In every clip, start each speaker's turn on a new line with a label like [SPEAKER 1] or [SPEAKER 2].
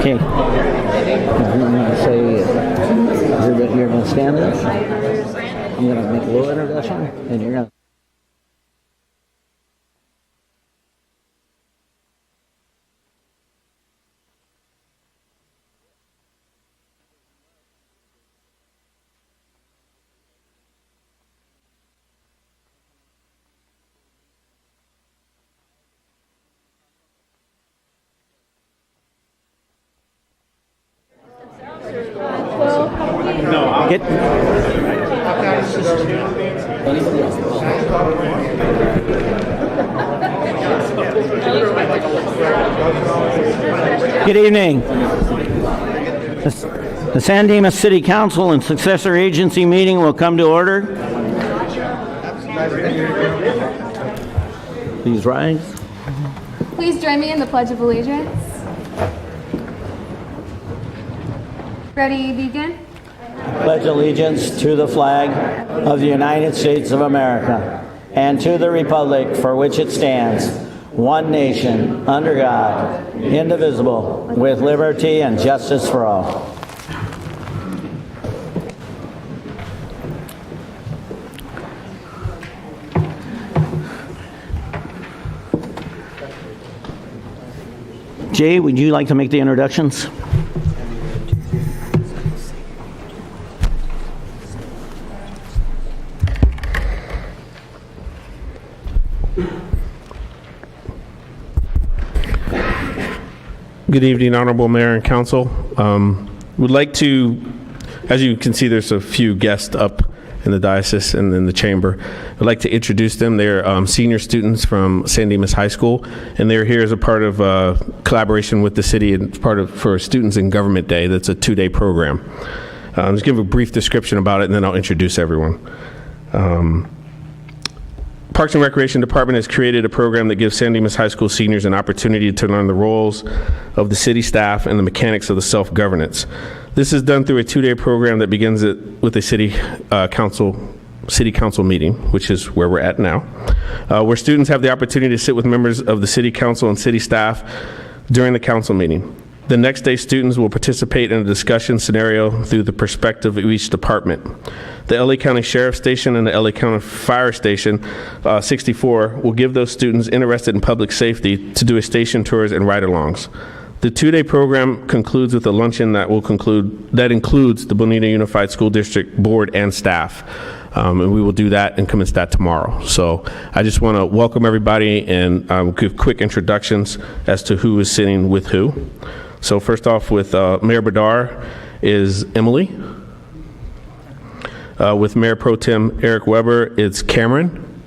[SPEAKER 1] Okay. I'm going to say, you're going to stand up. I'm going to make a little introduction, and you're going to. Get. Good evening. The San Dimas City Council and successor agency meeting will come to order. Please rise.
[SPEAKER 2] Please join me in the Pledge of Allegiance. Ready, begin?
[SPEAKER 1] Pledge allegiance to the flag of the United States of America and to the republic for which it stands, one nation, under God, indivisible, with liberty and justice for all. Jay, would you like to make the introductions?
[SPEAKER 3] Good evening, Honorable Mayor and Council. Would like to, as you can see, there's a few guests up in the diocese and in the chamber. I'd like to introduce them. They're senior students from San Dimas High School, and they're here as a part of collaboration with the city and for Students in Government Day. That's a 2-day program. Just give a brief description about it, and then I'll introduce everyone. Parks and Recreation Department has created a program that gives San Dimas High School seniors an opportunity to learn the roles of the city staff and the mechanics of the self-governance. This is done through a 2-day program that begins with a city council meeting, which is where we're at now, where students have the opportunity to sit with members of the city council and city staff during the council meeting. The next day, students will participate in a discussion scenario through the perspective of each department. The LA County Sheriff Station and the LA County Fire Station 64 will give those students interested in public safety to do a station tours and ride-alongs. The 2-day program concludes with a luncheon that includes the Bonita Unified School District Board and staff. And we will do that and commence that tomorrow. So I just want to welcome everybody and give quick introductions as to who is sitting with who. So first off, with Mayor Badar is Emily. With Mayor Pro Tem Eric Weber, it's Cameron.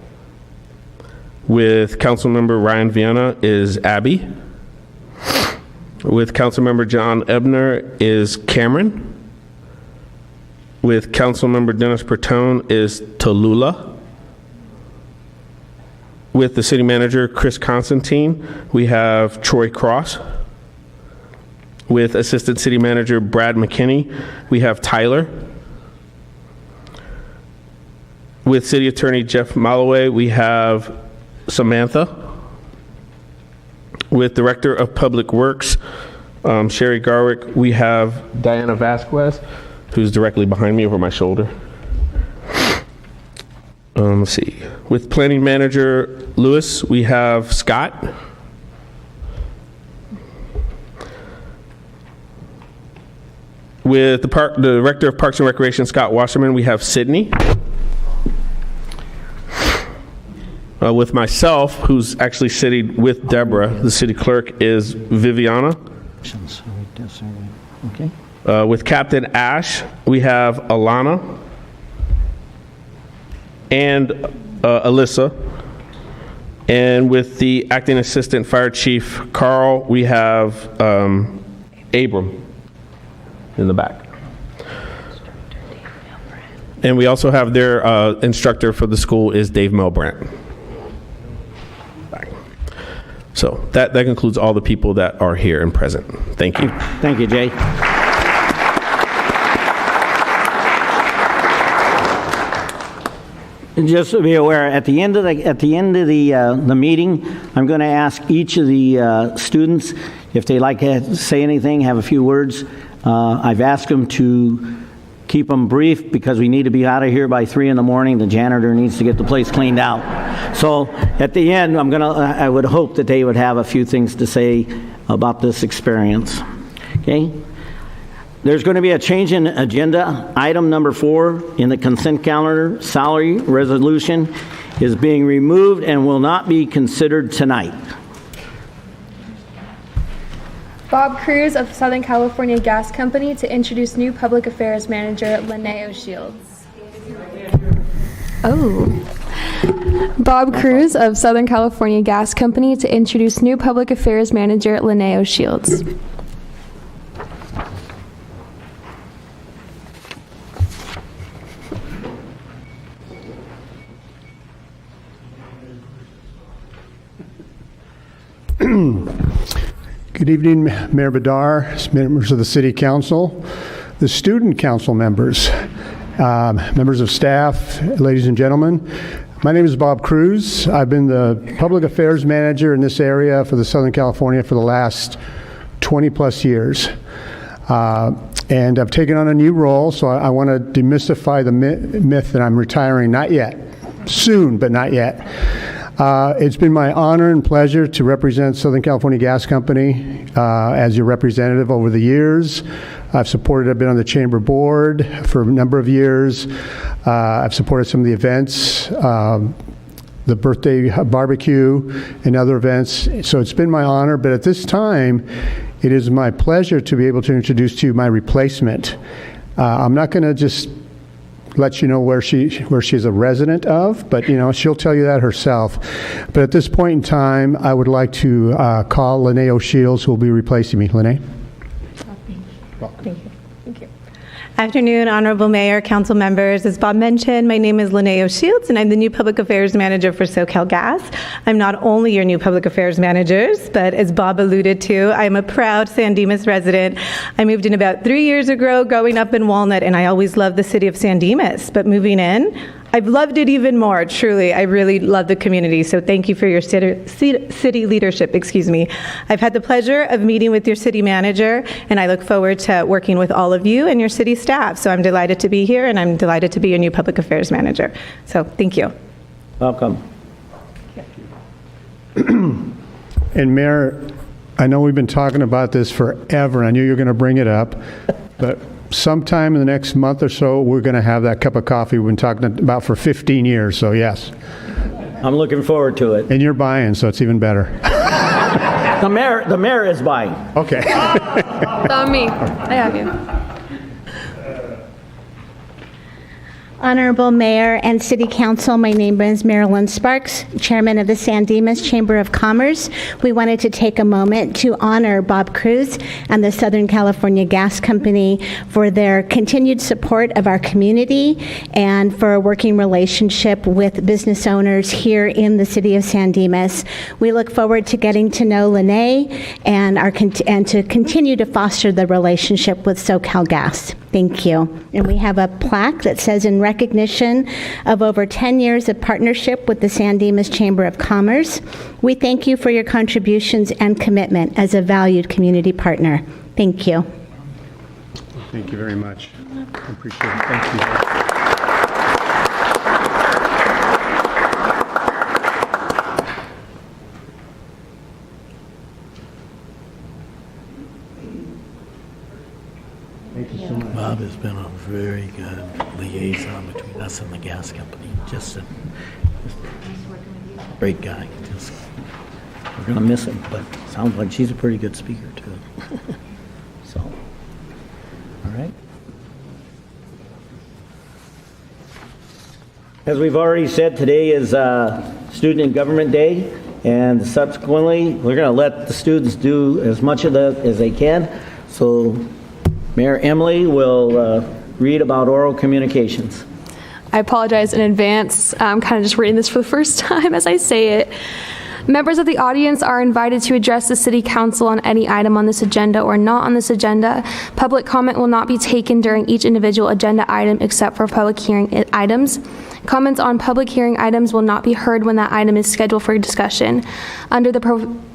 [SPEAKER 3] With Councilmember Ryan Viana is Abby. With Councilmember John Ebner is Cameron. With Councilmember Dennis Pertone is Tallulah. With the City Manager Chris Constantine, we have Troy Cross. With Assistant City Manager Brad McKinney, we have Tyler. With City Attorney Jeff Malloway, we have Samantha. With Director of Public Works, Sherry Garwick, we have Diana Vasquez, who's directly behind me over my shoulder. Let's see. With Planning Manager Lewis, we have Scott. With the Director of Parks and Recreation, Scott Wasserman, we have Sydney. With myself, who's actually sitting with Deborah, the city clerk, is Viviana.
[SPEAKER 1] Okay.
[SPEAKER 3] With Captain Ash, we have Alana and Alyssa. And with the Acting Assistant Fire Chief Carl, we have Abram in the back. And we also have their instructor for the school is Dave Melbrandt. So that concludes all the people that are here and present. Thank you.
[SPEAKER 1] Thank you, Jay. just to be aware, at the end of the meeting, I'm going to ask each of the students if they'd like to say anything, have a few words. I've asked them to keep them brief because we need to be out of here by 3 in the morning. The janitor needs to get the place cleaned out. So at the end, I would hope that they would have a few things to say about this experience. Okay? There's going to be a change in agenda. Item number 4 in the consent calendar, salary resolution, is being removed and will not be considered tonight.
[SPEAKER 2] Bob Cruz of Southern California Gas Company to introduce new Public Affairs Manager Linnea Shields. Bob Cruz of Southern California Gas Company to introduce new Public Affairs Manager Linnea Shields.
[SPEAKER 4] Good evening, Mayor Badar, members of the City Council, the Student Council members, members of staff, ladies and gentlemen. My name is Bob Cruz. I've been the Public Affairs Manager in this area for the Southern California for the last 20 plus years. And I've taken on a new role, so I want to demystify the myth that I'm retiring. Not yet. Soon, but not yet. It's been my honor and pleasure to represent Southern California Gas Company as your representative over the years. I've been on the Chamber Board for a number of years. I've supported some of the events, the birthday barbecue and other events. So it's been my honor, but at this time, it is my pleasure to be able to introduce to you my replacement. I'm not going to just let you know where she's a resident of, but she'll tell you that herself. But at this point in time, I would like to call Linnea Shields, who will be replacing me. Linnea.
[SPEAKER 5] Thank you. Afternoon, Honorable Mayor, Council members. As Bob mentioned, my name is Linnea Shields, and I'm the new Public Affairs Manager for SoCal Gas. I'm not only your new Public Affairs Managers, but as Bob alluded to, I'm a proud San Dimas resident. I moved in about 3 years ago, growing up in Walnut, and I always loved the city of San Dimas. But moving in, I've loved it even more, truly. I really love the community, so thank you for your city leadership, I've had the pleasure of meeting with your city manager, and I look forward to working with all of you and your city staff. So I'm delighted to be here, and I'm delighted to be your new Public Affairs Manager. So thank you.
[SPEAKER 1] Welcome.
[SPEAKER 4] And Mayor, I know we've been talking about this forever. I knew you were going to bring it up, but sometime in the next month or so, we're going to have that cup of coffee we've been talking about for 15 years, so yes.
[SPEAKER 1] I'm looking forward to it.
[SPEAKER 4] And you're buying, so it's even better.
[SPEAKER 1] The mayor is buying.
[SPEAKER 4] Okay.
[SPEAKER 2] It's on me. I have you.
[SPEAKER 6] Honorable Mayor and City Council, my name is Marilyn Sparks, Chairman of the San Dimas Chamber of Commerce. We wanted to take a moment to honor Bob Cruz and the Southern California Gas Company for their continued support of our community and for a working relationship with business owners here in the city of San Dimas. We look forward to getting to know Linnea and to continue to foster the relationship with SoCal Gas. Thank you. And we have a plaque that says, in recognition of over 10 years of partnership with the San Dimas Chamber of Commerce, we thank you for your contributions and commitment as a valued community partner. Thank you.
[SPEAKER 4] Thank you very much. I appreciate it. Thank you.
[SPEAKER 7] Bob has been a very good liaison between us and the gas company. Just a great guy.
[SPEAKER 1] We're going to miss him, but sounds like she's a pretty good speaker, too. So, all right. As we've already said, today is Student and Government Day, and subsequently, we're going to let the students do as much of that as they can. So, Mayor Emily will read about oral communications.
[SPEAKER 2] I apologize in advance. I'm kind of just reading this for the first time as I say it. Members of the audience are invited to address the City Council on any item on this agenda or not on this agenda. Public comment will not be taken during each individual agenda item except for public hearing items. Comments on public hearing items will not be heard when that item is scheduled for discussion. Under the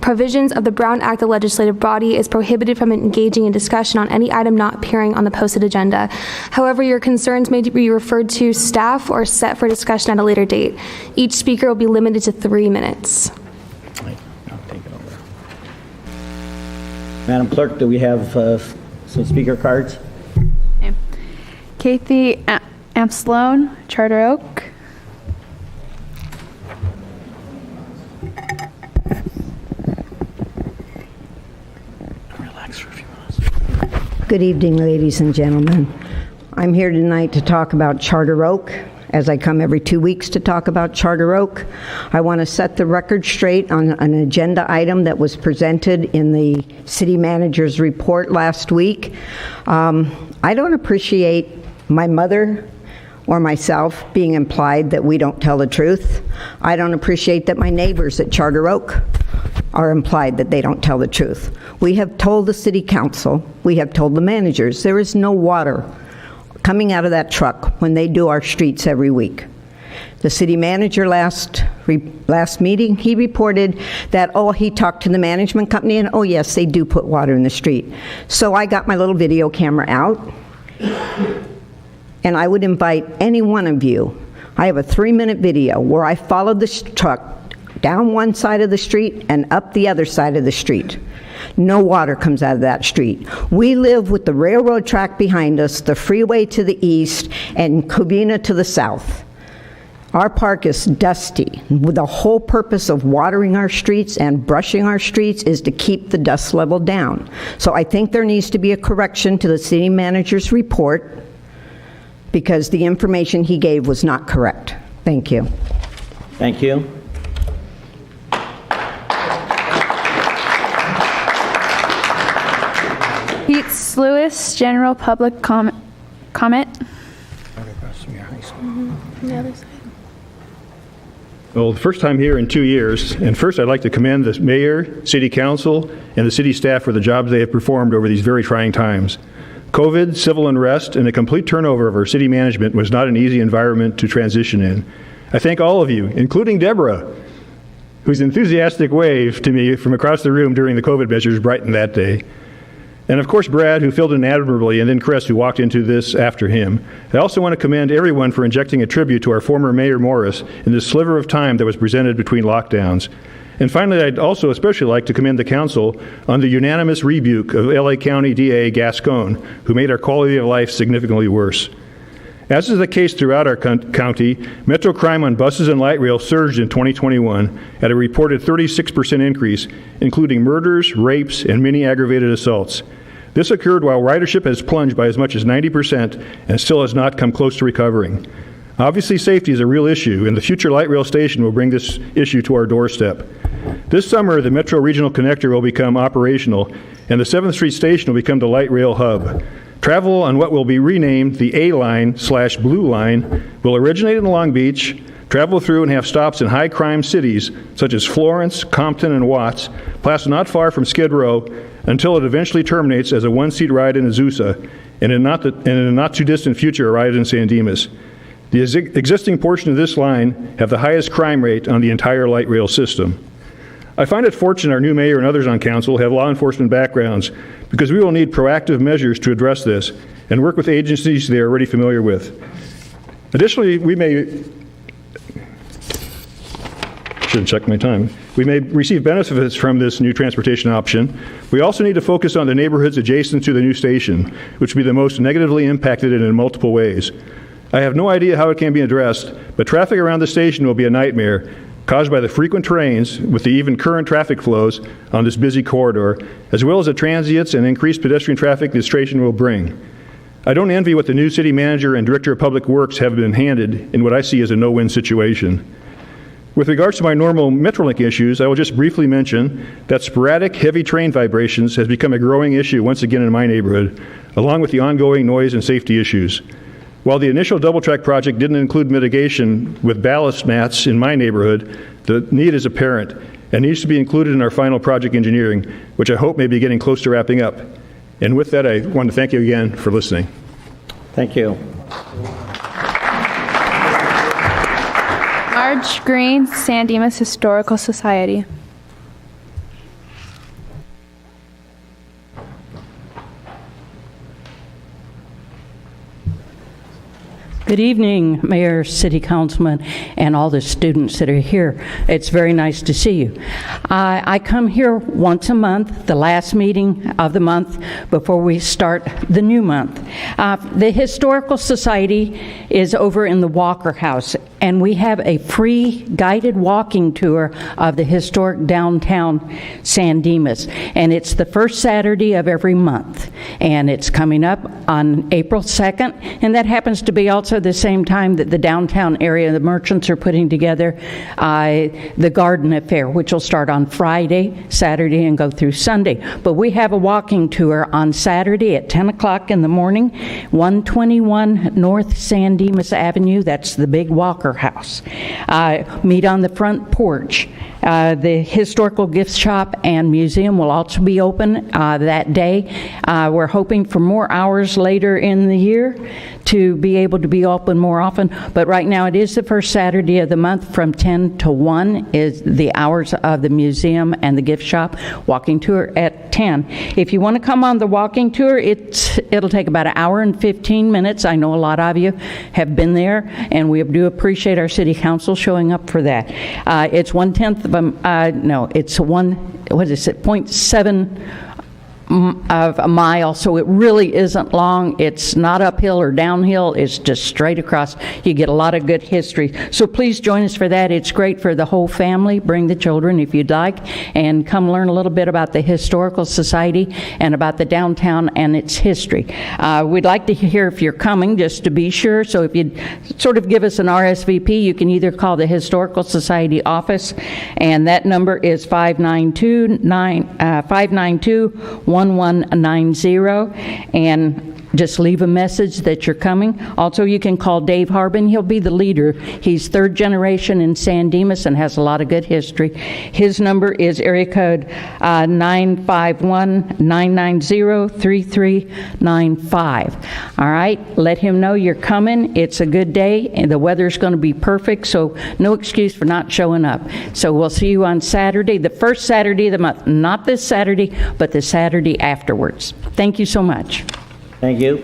[SPEAKER 2] provisions of the Brown Act, the legislative body is prohibited from engaging in discussion on any item not appearing on the posted agenda. However, your concerns may be referred to staff or set for discussion at a later date. Each speaker will be limited to 3 minutes.
[SPEAKER 1] I'll take it over. Madam Clerk, do we have some speaker cards?
[SPEAKER 8] Okay. Kathy Amslone, Charter Oak.
[SPEAKER 7] Relax for a few minutes.
[SPEAKER 9] Good evening, ladies and gentlemen. I'm here tonight to talk about Charter Oak. As I come every 2 weeks to talk about Charter Oak, I want to set the record straight on an agenda item that was presented in the city manager's report last week. I don't appreciate my mother or myself being implied that we don't tell the truth. I don't appreciate that my neighbors at Charter Oak are implied that they don't tell the truth. We have told the city council, we have told the managers, there is no water coming out of that truck when they do our streets every week. The city manager last meeting, he reported that, he talked to the management company and, yes, they do put water in the street. So I got my little video camera out, and I would invite any one of you. I have a 3-minute video where I followed this truck down one side of the street and up the other side of the street. No water comes out of that street. We live with the railroad track behind us, the freeway to the east, and Covina to the south. Our park is dusty. The whole purpose of watering our streets and brushing our streets is to keep the dust level down. So I think there needs to be a correction to the city manager's report because the information he gave was not correct. Thank you.
[SPEAKER 1] Thank you.
[SPEAKER 8] Pete Lewis, general public comment.
[SPEAKER 10] Well, the first time here in 2 years, and first I'd like to commend the mayor, city council, and the city staff for the jobs they have performed over these very trying times. COVID, civil unrest, and a complete turnover of our city management was not an easy environment to transition in. I thank all of you, including Deborah, whose enthusiastic wave to me from across the room during the COVID measures brightened that day. And of course, Brad, who filled in admirably, and then Chris, who walked into this after him. I also want to commend everyone for injecting a tribute to our former Mayor Morris in this sliver of time that was presented between lockdowns. And finally, I'd also especially like to commend the council on the unanimous rebuke of LA County DA Gascon, who made our quality of life significantly worse. As is the case throughout our county, metro crime on buses and light rail surged in 2021 at a reported 36% increase, including murders, rapes, and many aggravated assaults. This occurred while ridership has plunged by as much as 90% and still has not come close to recovering. Obviously, safety is a real issue, and the future light rail station will bring this issue to our doorstep. This summer, the Metro Regional Connector will become operational, and the 7th Street Station will become the light rail hub. Travel on what will be renamed the A-Line/Blue Line will originate in Long Beach, travel through and have stops in high-crime cities such as Florence, Compton, and Watts, pass not far from Skid Row, until it eventually terminates as a one-seat ride in Azusa, and in a not-too-distant future, a ride in San Dimas. The existing portion of this line have the highest crime rate on the entire light rail system. I find it fortunate our new mayor and others on council have law enforcement backgrounds because we will need proactive measures to address this and work with agencies they are already familiar with. Additionally, we may receive benefits from this new transportation option. We also need to focus on the neighborhoods adjacent to the new station, which will be the most negatively impacted in multiple ways. I have no idea how it can be addressed, but traffic around the station will be a nightmare caused by the frequent trains with the even current traffic flows on this busy corridor, as well as the transients and increased pedestrian traffic this station will bring. I don't envy what the new city manager and director of public works have been handed in what I see as a no-win situation. With regards to my normal Metrolink issues, I will just briefly mention that sporadic heavy train vibrations has become a growing issue once again in my neighborhood, along with the ongoing noise and safety issues. While the initial double-track project didn't include mitigation with ballast mats in my neighborhood, the need is apparent and needs to be included in our final project engineering, which I hope may be getting close to wrapping up. And with that, I want to thank you again for listening.
[SPEAKER 1] Thank you.
[SPEAKER 8] Marge Green, San Dimas Historical Society.
[SPEAKER 11] Good evening, Mayor, City Councilman, and all the students that are here. It's very nice to see you. I come here once a month, the last meeting of the month, before we start the new month. The Historical Society is over in the Walker House, and we have a free guided walking tour of the historic downtown San Dimas. And it's the first Saturday of every month. And it's coming up on April 2nd, and that happens to be also the same time that the downtown area, the merchants are putting together the garden affair, which will start on Friday, Saturday, and go through Sunday. But we have a walking tour on Saturday at 10 o'clock in the morning, 121 North San Dimas Avenue. That's the big Walker House. Meet on the front porch. The historical gift shop and museum will also be open that day. We're hoping for more hours later in the year to be able to be open more often, but right now it is the first Saturday of the month from 10 to 1 is the hours of the museum and the gift shop. Walking tour at 10. If you want to come on the walking tour, it'll take about an hour and 15 minutes. I know a lot of you have been there, and we do appreciate our city council showing up for that. It's 1/10 of it's 0.7 of a mile, so it really isn't long. It's not uphill or downhill. It's just straight across. You get a lot of good history. So please join us for that. It's great for the whole family. Bring the children if you'd like, and come learn a little bit about the Historical Society and about the downtown and its history. We'd like to hear if you're coming, just to be sure. So if you'd sort of give us an RSVP, you can either call the Historical Society office, and that number is 592-1190, and just leave a message that you're coming. Also, you can call Dave Harbin. He'll be the leader. He's third generation in San Dimas and has a lot of good history. His number is area code 951-990-3395. All right, let him know you're coming. It's a good day, and the weather's going to be perfect, so no excuse for not showing up. So we'll see you on Saturday, the first Saturday of the month. Not this Saturday, but the Saturday afterwards. Thank you so much.
[SPEAKER 1] Thank you.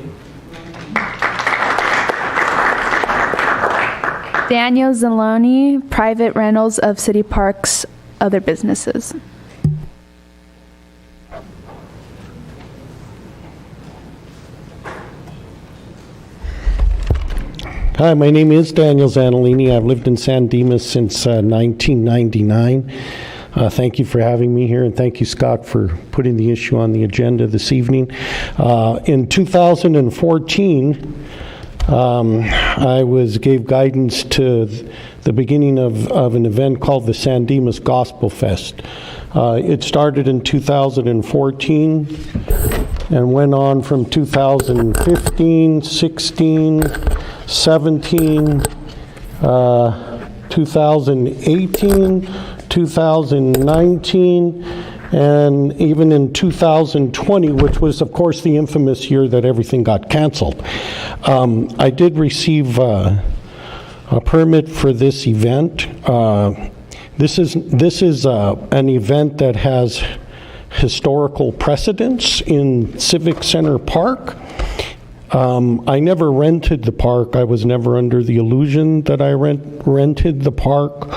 [SPEAKER 8] Daniel Zaloni, private rentals of city parks, other businesses.
[SPEAKER 12] Hi, my name is Daniel Zanolini. I've lived in San Dimas since 1999. Thank you for having me here, and thank you, Scott, for putting the issue on the agenda this evening. In 2014, I gave guidance to the beginning of an event called the San Dimas Gospel Fest. It started in 2014 and went on from 2015, 16, 17, 2018, 2019, and even in 2020, which was, of course, the infamous year that everything got canceled. I did receive a permit for this event. This is an event that has historical precedence in Civic Center Park. I never rented the park. I was never under the illusion that I rented the park.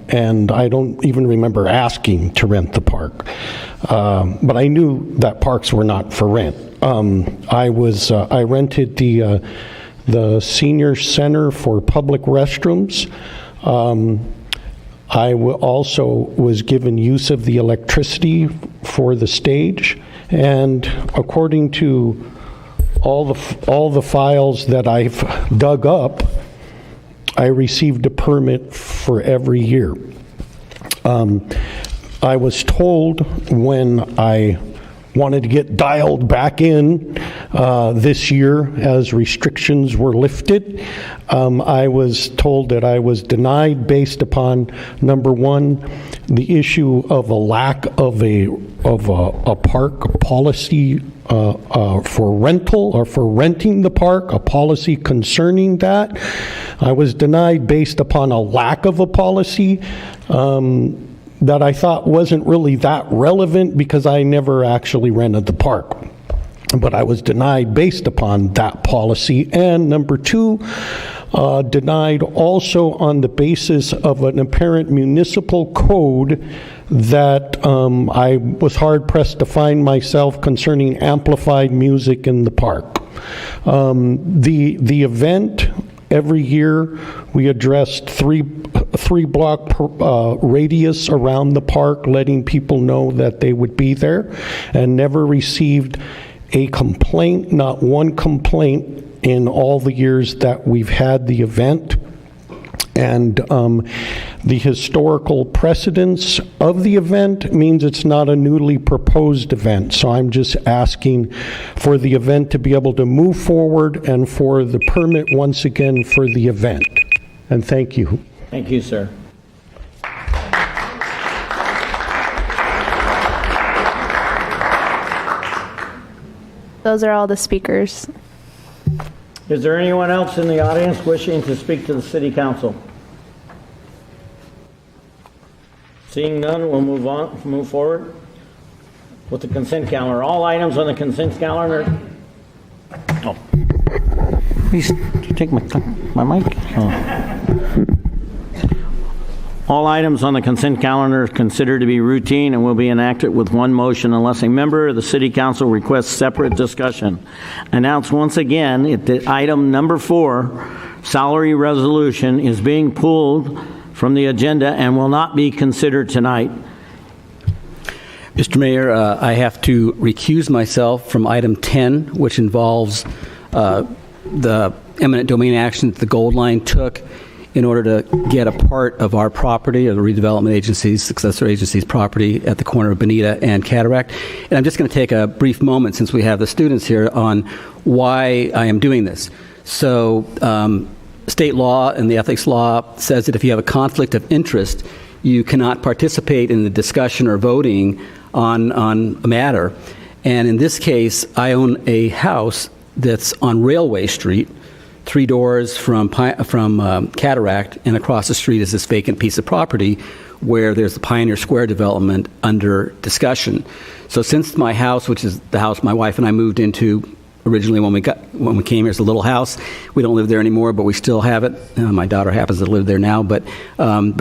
[SPEAKER 12] And I don't even remember asking to rent the park. But I knew that parks were not for rent. I rented the senior center for public restrooms. I also was given use of the electricity for the stage, and according to all the files that I've dug up, I received a permit for every year. I was told when I wanted to get dialed back in this year as restrictions were lifted. I was told that I was denied based upon, number one, the issue of a lack of a park policy for rental or for renting the park, a policy concerning that. I was denied based upon a lack of a policy that I thought wasn't really that relevant because I never actually rented the park. But I was denied based upon that policy. And number two, denied also on the basis of an apparent municipal code that I was hard-pressed to find myself concerning amplified music in the park. The event, every year we addressed three block radius around the park, letting people know that they would be there, and never received a complaint, not one complaint in all the years that we've had the event. And the historical precedence of the event means it's not a newly proposed event. So I'm just asking for the event to be able to move forward and for the permit once again for the event. And thank you.
[SPEAKER 1] Thank you, sir.
[SPEAKER 8] Those are all the speakers.
[SPEAKER 1] Is there anyone else in the audience wishing to speak to the City Council? Seeing none, we'll move forward with the consent calendar. All items on the consent calendar. Oh, please take my mic. Oh. All items on the consent calendar are considered to be routine and will be enacted with one motion unless a member of the City Council requests separate discussion. Announced once again that item number 4, salary resolution, is being pulled from the agenda and will not be considered tonight.
[SPEAKER 13] Mr. Mayor, I have to recuse myself from item 10, which involves the eminent domain action that the Gold Line took in order to get a part of our property, or the redevelopment agency's, successor agency's property at the corner of Bonita and Cataract. And I'm just going to take a brief moment, since we have the students here, on why I am doing this. So state law and the ethics law says that if you have a conflict of interest, you cannot participate in the discussion or voting on a matter. And in this case, I own a house that's on Railway Street, 3 doors from Cataract, and across the street is this vacant piece of property where there's the Pioneer Square development under discussion. So since my house, which is the house my wife and I moved into originally when we came here, as a little house, we don't live there anymore, but we still have it. My daughter happens to live there now, but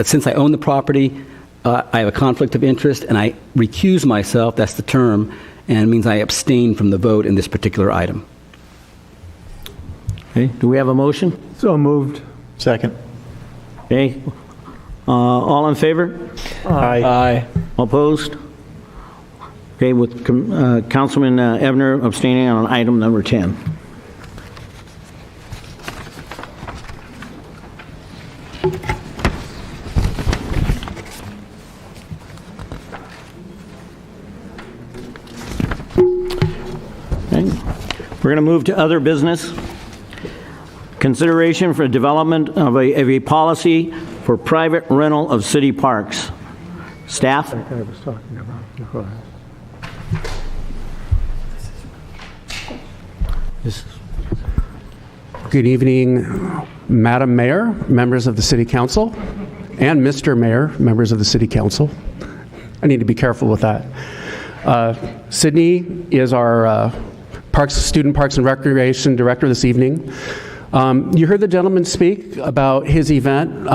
[SPEAKER 13] since I own the property, I have a conflict of interest, and I recuse myself, that's the term, and it means I abstain from the vote in this particular item.
[SPEAKER 1] Okay, do we have a motion?
[SPEAKER 10] So moved. Second.
[SPEAKER 1] Okay, all in favor?
[SPEAKER 10] Aye.
[SPEAKER 1] Opposed? Okay, with Councilman Ebner abstaining on item number 10. Okay. We're going to move to other business. Consideration for development of a policy for private rental of city parks. Staff?
[SPEAKER 4] I was talking about. Go ahead.
[SPEAKER 14] Good evening, Madam Mayor, members of the City Council, and Mr. Mayor, members of the City Council. I need to be careful with that. Sydney is our Student Parks and Recreation Director this evening. You heard the gentleman speak about his event.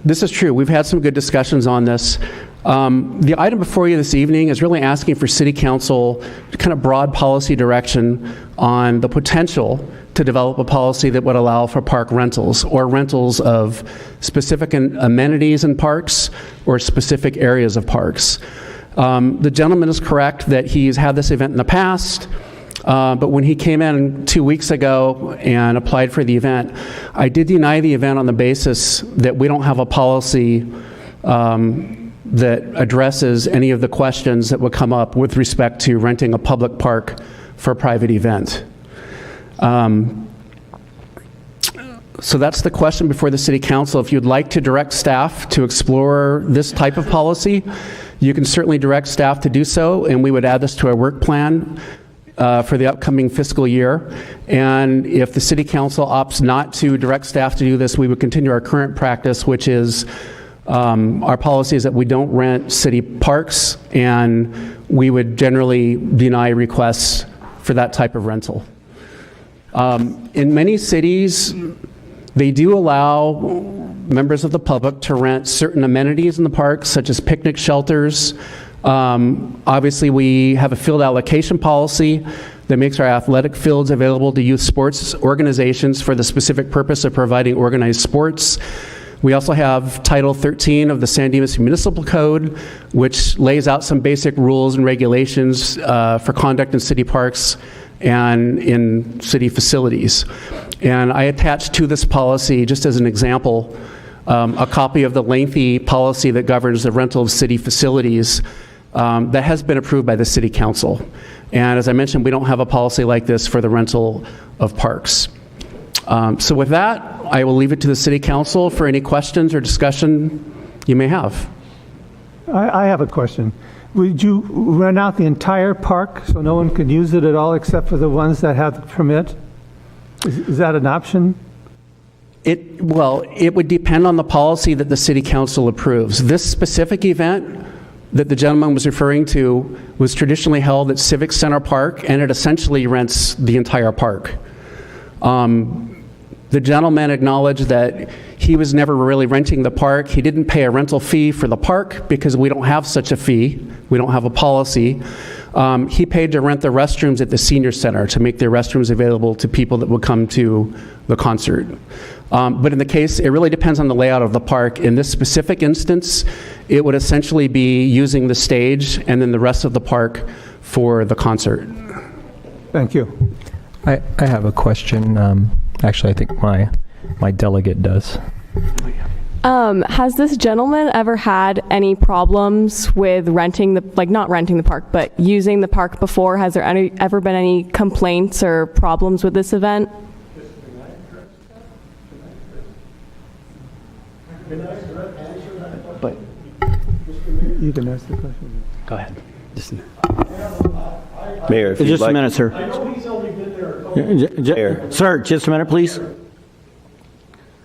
[SPEAKER 14] This is true. We've had some good discussions on this. The item before you this evening is really asking for City Council kind of broad policy direction on the potential to develop a policy that would allow for park rentals, or rentals of specific amenities in parks or specific areas of parks. The gentleman is correct that he's had this event in the past. But when he came in 2 weeks ago and applied for the event, I did deny the event on the basis that we don't have a policy that addresses any of the questions that would come up with respect to renting a public park for a private event. So that's the question before the City Council. If you'd like to direct staff to explore this type of policy, you can certainly direct staff to do so, and we would add this to our work plan for the upcoming fiscal year. And if the City Council opts not to direct staff to do this, we would continue our current practice, which is our policy is that we don't rent city parks, and we would generally deny requests for that type of rental. In many cities, they do allow members of the public to rent certain amenities in the parks, such as picnic shelters. Obviously, we have a field allocation policy that makes our athletic fields available to youth sports organizations for the specific purpose of providing organized sports. We also have Title 13 of the San Dimas Municipal Code, which lays out some basic rules and regulations for conduct in city parks and in city facilities. And I attached to this policy, just as an example, a copy of the lengthy policy that governs the rental of city facilities that has been approved by the City Council. And as I mentioned, we don't have a policy like this for the rental of parks. So with that, I will leave it to the City Council for any questions or discussion you may have.
[SPEAKER 15] I have a question. Would you rent out the entire park so no one could use it at all except for the ones that have the permit? Is that an option?
[SPEAKER 14] Well, it would depend on the policy that the City Council approves. This specific event that the gentleman was referring to was traditionally held at Civic Center Park, and it essentially rents the entire park. The gentleman acknowledged that he was never really renting the park. He didn't pay a rental fee for the park because we don't have such a fee. We don't have a policy. He paid to rent the restrooms at the senior center to make their restrooms available to people that would come to the concert. But in the case, it really depends on the layout of the park. In this specific instance, it would essentially be using the stage and then the rest of the park for the concert.
[SPEAKER 15] Thank you.
[SPEAKER 16] I have a question. Actually, I think my delegate does.
[SPEAKER 17] Has this gentleman ever had any problems with renting not renting the park, but using the park before? Has there ever been any complaints or problems with this event?
[SPEAKER 15] But you can ask the question.
[SPEAKER 13] Go ahead.
[SPEAKER 1] Mayor, if just a minute, sir. Sir, just a minute, please.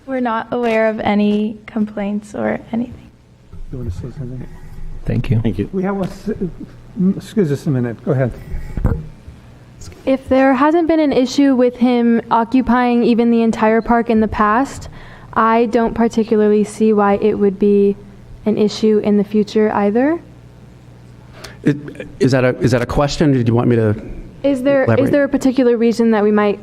[SPEAKER 8] We're not aware of any complaints or anything.
[SPEAKER 15] You want to say something?
[SPEAKER 16] Thank you.
[SPEAKER 1] Thank you.
[SPEAKER 15] We have one. Excuse us a minute. Go ahead.
[SPEAKER 2] If there hasn't been an issue with him occupying even the entire park in the past, I don't particularly see why it would be an issue in the future either.
[SPEAKER 14] Is that a question, or did you want me to elaborate?
[SPEAKER 2] Is there a particular reason that we might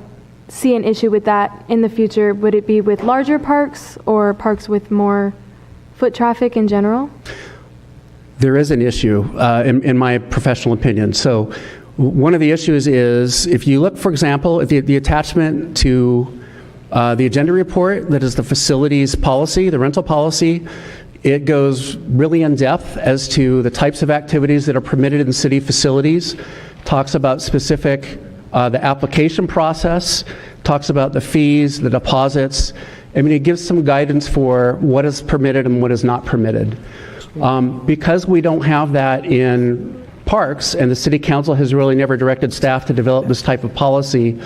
[SPEAKER 2] see an issue with that in the future? Would it be with larger parks or parks with more foot traffic in general?
[SPEAKER 14] There is an issue, in my professional opinion. So one of the issues is, if you look, for example, at the attachment to the agenda report that is the facilities policy, the rental policy, it goes really in depth as to the types of activities that are permitted in city facilities, talks about specific, the application process, talks about the fees, the deposits. I mean, it gives some guidance for what is permitted and what is not permitted. Because we don't have that in parks, and the City Council has really never directed staff to develop this type of policy,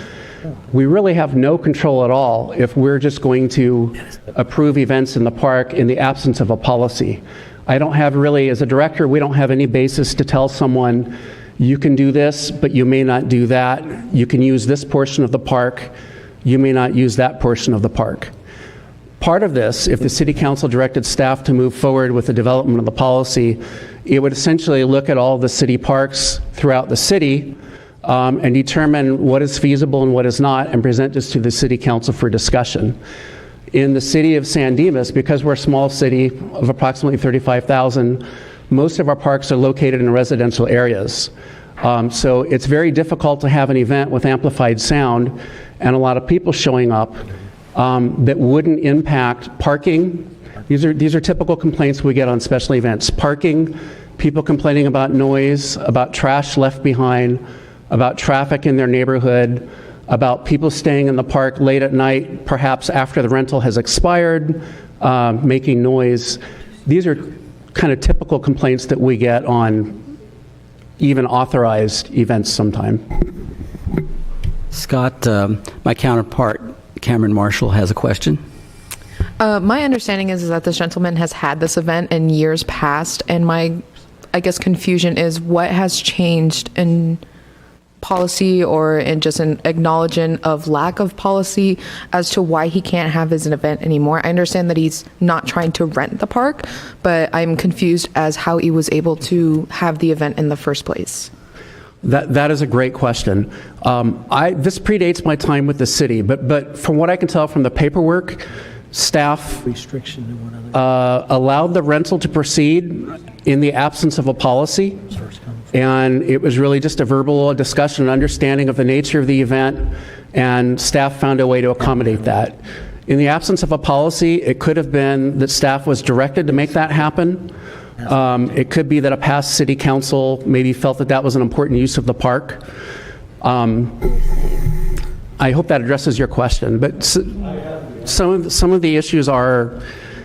[SPEAKER 14] we really have no control at all if we're just going to approve events in the park in the absence of a policy. I don't have really, as a director, we don't have any basis to tell someone, you can do this, but you may not do that. You can use this portion of the park. You may not use that portion of the park. Part of this, if the City Council directed staff to move forward with the development of the policy, it would essentially look at all the city parks throughout the city and determine what is feasible and what is not, and present this to the City Council for discussion. In the city of San Dimas, because we're a small city of approximately 35,000, most of our parks are located in residential areas. So it's very difficult to have an event with amplified sound and a lot of people showing up that wouldn't impact parking. These are typical complaints we get on special events. Parking, people complaining about noise, about trash left behind, about traffic in their neighborhood, about people staying in the park late at night, perhaps after the rental has expired, making noise. These are kind of typical complaints that we get on even authorized events sometime.
[SPEAKER 13] Scott, my counterpart, Cameron Marshall, has a question.
[SPEAKER 18] My understanding is that this gentleman has had this event in years past, and my, I guess, confusion is what has changed in policy or in just an acknowledgement of lack of policy as to why he can't have his event anymore. I understand that he's not trying to rent the park, but I'm confused as how he was able to have the event in the first place.
[SPEAKER 14] That is a great question. This predates my time with the city, but from what I can tell from the paperwork, staff allowed the rental to proceed in the absence of a policy, and it was really just a verbal discussion and understanding of the nature of the event, and staff found a way to accommodate that. In the absence of a policy, it could have been that staff was directed to make that happen. It could be that a past city council maybe felt that that was an important use of the park. I hope that addresses your question, but some of the issues are,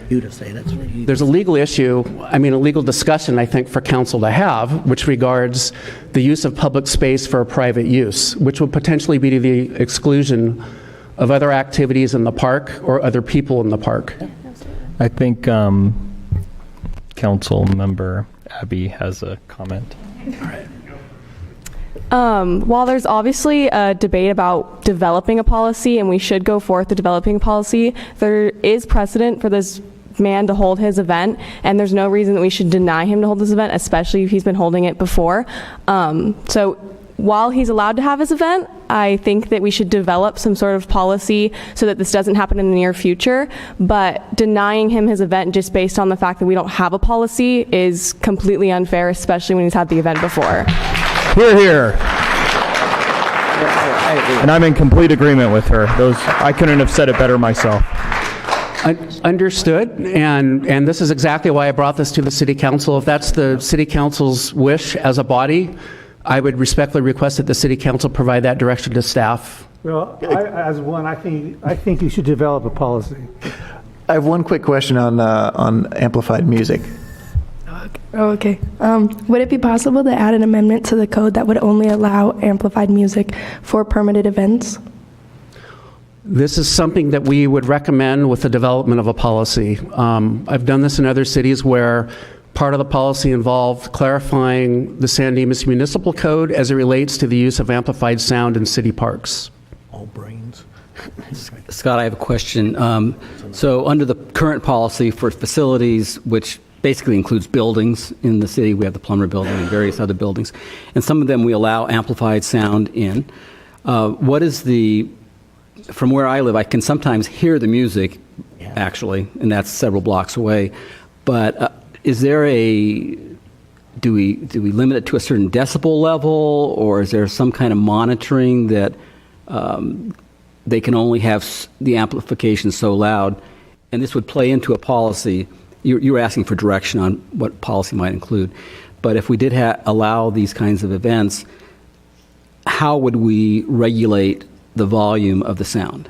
[SPEAKER 14] there's a legal issue, a legal discussion, I think, for council to have, which regards the use of public space for a private use, which would potentially be to the exclusion of other activities in the park or other people in the park.
[SPEAKER 16] I think Council Member Abby has a comment.
[SPEAKER 14] All right.
[SPEAKER 17] While there's obviously a debate about developing a policy, and we should go forth to developing a policy, there is precedent for this man to hold his event, and there's no reason that we should deny him to hold this event, especially if he's been holding it before. So while he's allowed to have his event, I think that we should develop some sort of policy so that this doesn't happen in the near future, but denying him his event just based on the fact that we don't have a policy is completely unfair, especially when he's had the event before.
[SPEAKER 16] Hear, hear. And I'm in complete agreement with her. I couldn't have said it better myself.
[SPEAKER 14] Understood, and this is exactly why I brought this to the City Council. If that's the City Council's wish as a body, I would respectfully request that the City Council provide that direction to staff.
[SPEAKER 15] Well, I think you should develop a policy.
[SPEAKER 19] I have one quick question on amplified music.
[SPEAKER 20] Oh, okay. Would it be possible to add an amendment to the code that would only allow amplified music for permitted events?
[SPEAKER 14] This is something that we would recommend with the development of a policy. I've done this in other cities where part of the policy involved clarifying the San Dimas Municipal Code as it relates to the use of amplified sound in city parks.
[SPEAKER 7] All brains.
[SPEAKER 13] Scott, I have a question. So under the current policy for facilities, which basically includes buildings in the city, we have the Plummer Building and various other buildings, and some of them we allow amplified sound in. What is from where I live, I can sometimes hear the music, actually, and that's several blocks away, but is there do we limit it to a certain decibel level, or is there some kind of monitoring that they can only have the amplification so loud? And this would play into a policy. You were asking for direction on what policy might include, but if we did allow these kinds of events, how would we regulate the volume of the sound?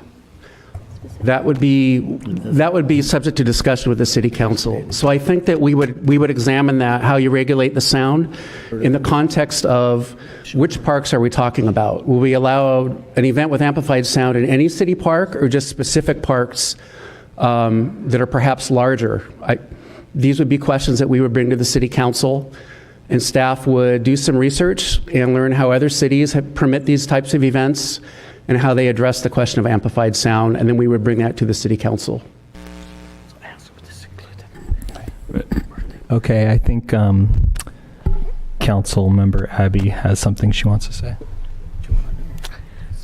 [SPEAKER 14] That would be subject to discussion with the City Council. So I think that we would examine that, how you regulate the sound in the context of which parks are we talking about? Will we allow an event with amplified sound in any city park, or just specific parks that are perhaps larger? These would be questions that we would bring to the City Council, and staff would do some research and learn how other cities permit these types of events and how they address the question of amplified sound, and then we would bring that to the City Council.
[SPEAKER 16] Okay, I think Council Member Abby has something she wants to say.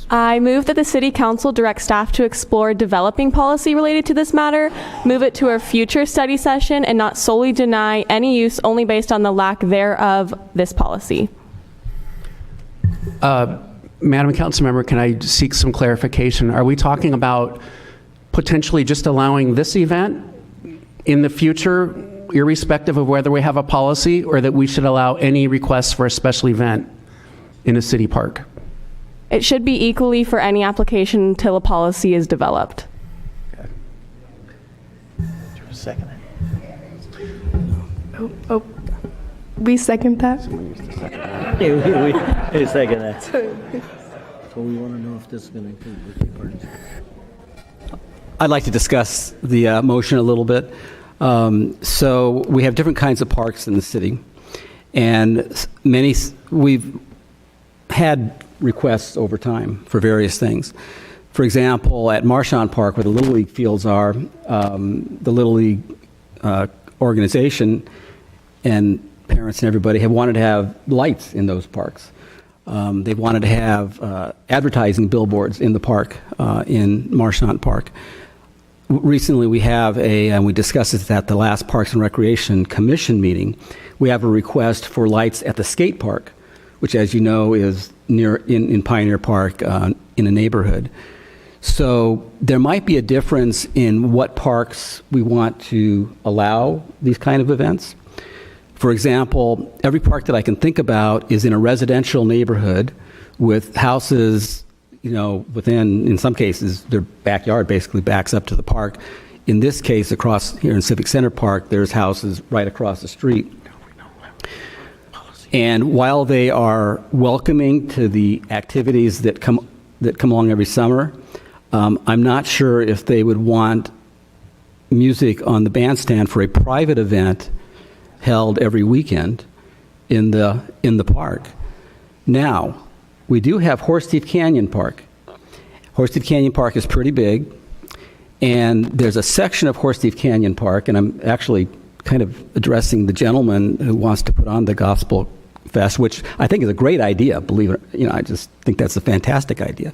[SPEAKER 17] I move that the City Council direct staff to explore developing policy related to this matter, move it to a future study session, and not solely deny any use only based on the lack thereof this policy.
[SPEAKER 14] Madam Councilmember, can I seek some clarification? Are we talking about potentially just allowing this event in the future, irrespective of whether we have a policy, or that we should allow any requests for a special event
[SPEAKER 12] in a city park.
[SPEAKER 17] It should be equally for any application until a policy is developed.
[SPEAKER 1] Second.
[SPEAKER 20] Oh, we second that?
[SPEAKER 1] We second that. So we want to know if this is going to include the parks.
[SPEAKER 13] I'd like to discuss the motion a little bit. So we have different kinds of parks in the city, and we've had requests over time for various things. For example, at Marchand Park, where the Little League fields are, the Little League organization and parents and everybody have wanted to have lights in those parks. They've wanted to have advertising billboards in the park, in Marchand Park. Recently, we have and we discussed this at the last Parks and Recreation Commission meeting, we have a request for lights at the skate park, which, as you know, is near in Pioneer Park in a neighborhood. So there might be a difference in what parks we want to allow these kind of events. For example, every park that I can think about is in a residential neighborhood with houses, within, in some cases, their backyard basically backs up to the park. In this case, across here in Civic Center Park, there's houses right across the street. And while they are welcoming to the activities that come along every summer, I'm not sure if they would want music on the bandstand for a private event held every weekend in the park. Now, we do have Horse Thief Canyon Park. Horse Thief Canyon Park is pretty big, and there's a section of Horse Thief Canyon Park, and I'm actually kind of addressing the gentleman who wants to put on the Gospel Fest, which I think is a great idea, believe it. I just think that's a fantastic idea.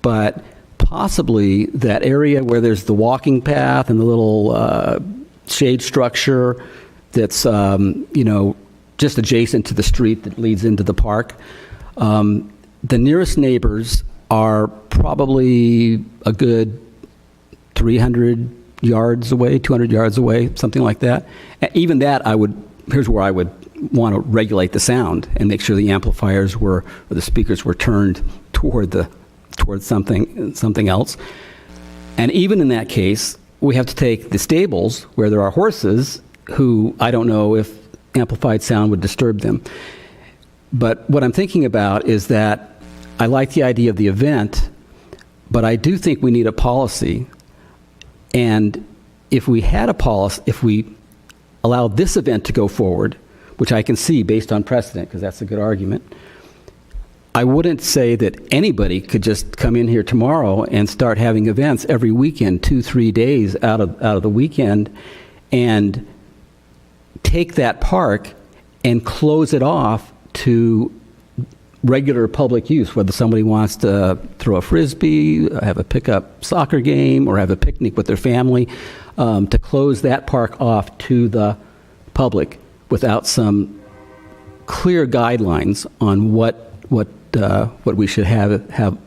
[SPEAKER 13] But possibly that area where there's the walking path and the little shade structure that's, just adjacent to the street that leads into the park. The nearest neighbors are probably a good 300 yards away, 200 yards away, something like that. Even that, here's where I would want to regulate the sound and make sure the amplifiers or the speakers were turned toward something else. And even in that case, we have to take the stables where there are horses who I don't know if amplified sound would disturb them. But what I'm thinking about is that I like the idea of the event, but I do think we need a policy. And if we had a policy, if we allowed this event to go forward, which I can see based on precedent, because that's a good argument, I wouldn't say that anybody could just come in here tomorrow and start having events every weekend, 2-3 days out of the weekend, and take that park and close it off to regular public use, whether somebody wants to throw a frisbee, have a pickup soccer game, or have a picnic with their family, to close that park off to the public without some clear guidelines on what we should